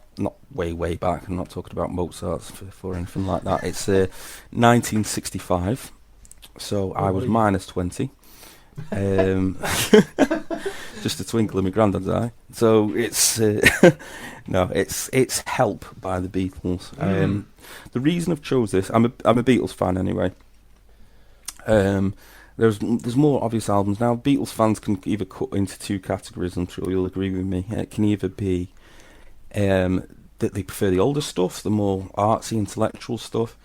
S1: way back. I'm not talking about Mozart for anything like that. It's 1965. So I was minus 20. Just a twinkle in my granddad's eye. So it's it's Help by the Beatles. The reason I've chose this, I'm a Beatles fan anyway. There's more obvious albums now. Beatles fans can either cut into 2 categories. I'm sure you'll agree with me. It can either be that they prefer the older stuff, the more artsy, intellectual stuff,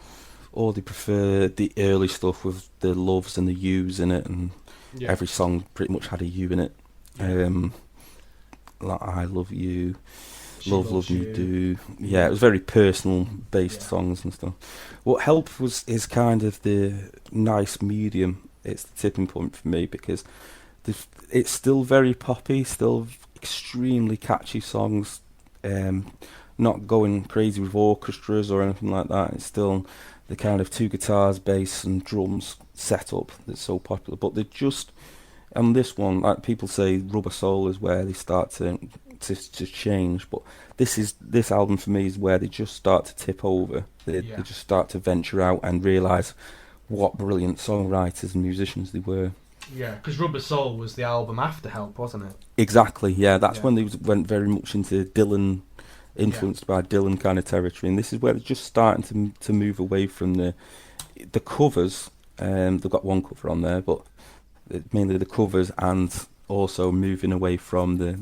S1: or they prefer the early stuff with the loves and the yous in it, and every song pretty much had a you in it. Like I Love You, Love Me Do. Yeah, it was very personal based songs and stuff. What Help is kind of the nice medium. It's the tipping point for me because it's still very poppy, still extremely catchy songs. Not going crazy with orchestras or anything like that. It's still the kind of two guitars, bass, and drums setup that's so popular. But they just on this one, like people say, Rubber Soul is where they start to change. But this album for me is where they just start to tip over. They just start to venture out and realise what brilliant songwriters and musicians they were.
S2: Yeah, because Rubber Soul was the album after Help, wasn't it?
S1: Exactly. Yeah, that's when they went very much into Dylan. Influenced by Dylan kind of territory, and this is where they're just starting to move away from the covers. They've got one cover on there, but mainly the covers, and also moving away from the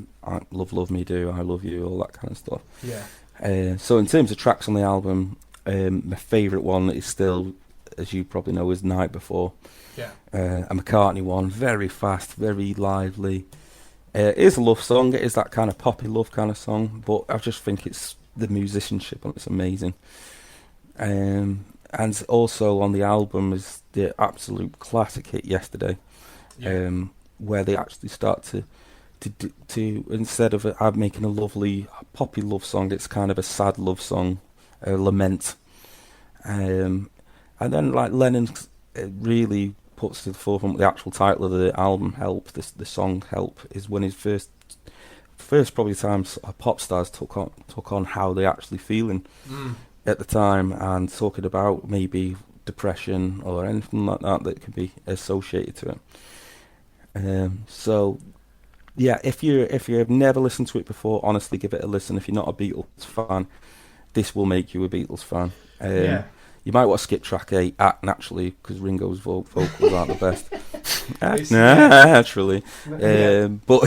S1: Love Me Do, I Love You, all that kind of stuff.
S2: Yeah.
S1: So in terms of tracks on the album, my favourite one is still, as you probably know, is Night Before.
S2: Yeah.
S1: A McCartney one, very fast, very lively. It is a love song. It is that kind of poppy love kind of song, but I just think it's the musicianship on it's amazing. And also on the album is the absolute classic hit Yesterday, where they actually start to instead of making a lovely poppy love song, it's kind of a sad love song, a lament. And then like Lennon really puts to the forefront the actual title of the album, Help. The song Help is when his first probably times pop stars took on how they actually feeling at the time, and talking about maybe depression or anything like that could be associated to it. So yeah, if you have never listened to it before, honestly give it a listen. If you're not a Beatles fan, this will make you a Beatles fan. You might want to skip track 8, naturally, because Ringo's vocals aren't the best. Naturally. But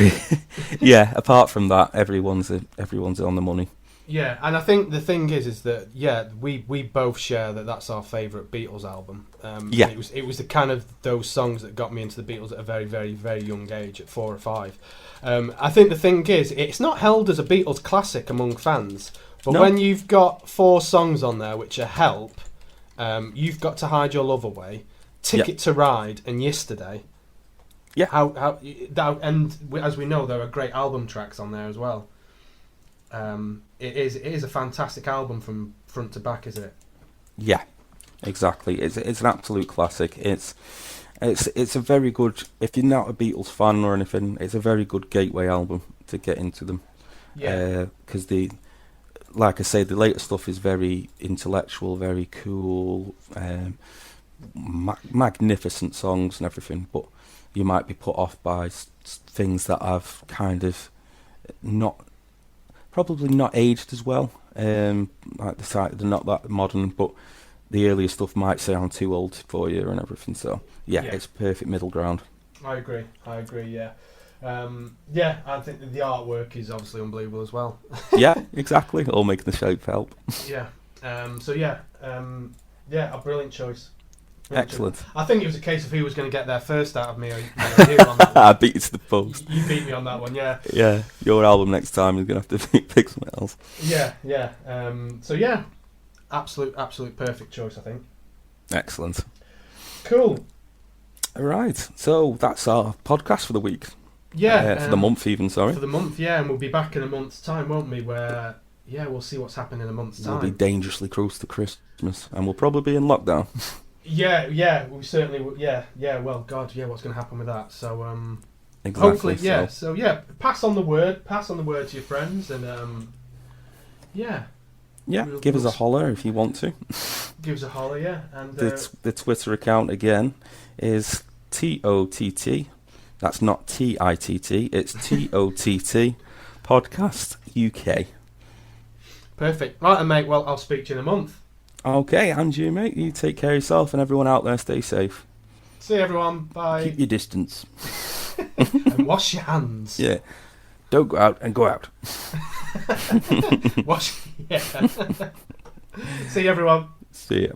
S1: yeah, apart from that, everyone's on the money.
S2: Yeah, and I think the thing is that we both share that's our favourite Beatles album. It was the kind of those songs that got me into the Beatles at a very, very, very young age, at 4 or 5. I think the thing is, it's not held as a Beatles classic among fans, but when you've got 4 songs on there which are Help, You've Got to Hide Your Love Away, Ticket to Ride, and Yesterday. Yeah. And as we know, there are great album tracks on there as well. It is a fantastic album from front to back, is it? Yeah,
S1: exactly. It's an absolute classic. It's a very good. If you're not a Beatles fan or anything, it's a very good gateway album to get into them. Yeah. Because like I say, the later stuff is very intellectual, very cool, magnificent songs and everything. But you might be put off by things that have kind of probably not aged as well. Like they're not that modern, but the earlier stuff might sound too old for you and everything. So yeah, it's perfect middle ground.
S2: I agree. Yeah. I think that the artwork is obviously unbelievable as well.
S1: Yeah, exactly. All making the shape help.
S2: Yeah. A brilliant choice.
S1: Excellent.
S2: I think it was a case of who was going to get there first out of me. Or you on that one.
S1: I beat you to the post.
S2: You beat me on that one, yeah.
S1: Yeah, your album next time is going to have to pick something else.
S2: Yeah. Absolute perfect choice, I think.
S1: Excellent.
S2: Cool.
S1: All right, so that's our podcast for the week.
S2: Yeah.
S1: For the month even, sorry.
S2: For the month, yeah, and we'll be back in a month's time, won't we? Where, we'll see what's happening in a month's time.
S1: We'll be dangerously close to Christmas, and we'll probably be in lockdown.
S2: Yeah, we certainly will. Yeah, well, God, what's going to happen with that? So,
S1: exactly,
S2: hopefully, yeah. So, pass on the word to your friends, and,
S1: Yeah, give us a holler if you want to.
S2: Give us a holler, yeah. And
S1: the Twitter account, again, is TOTT. That's not TITT, it's TOTT Podcast UK.
S2: Perfect. Right, mate, well, I'll speak to you in a month.
S1: Okay, and you, mate. You take care of yourself, and everyone out there, stay safe.
S2: See you, everyone. Bye.
S1: Keep your distance.
S2: And wash your hands.
S1: Yeah. Don't go out and go out.
S2: See you, everyone.
S1: See ya.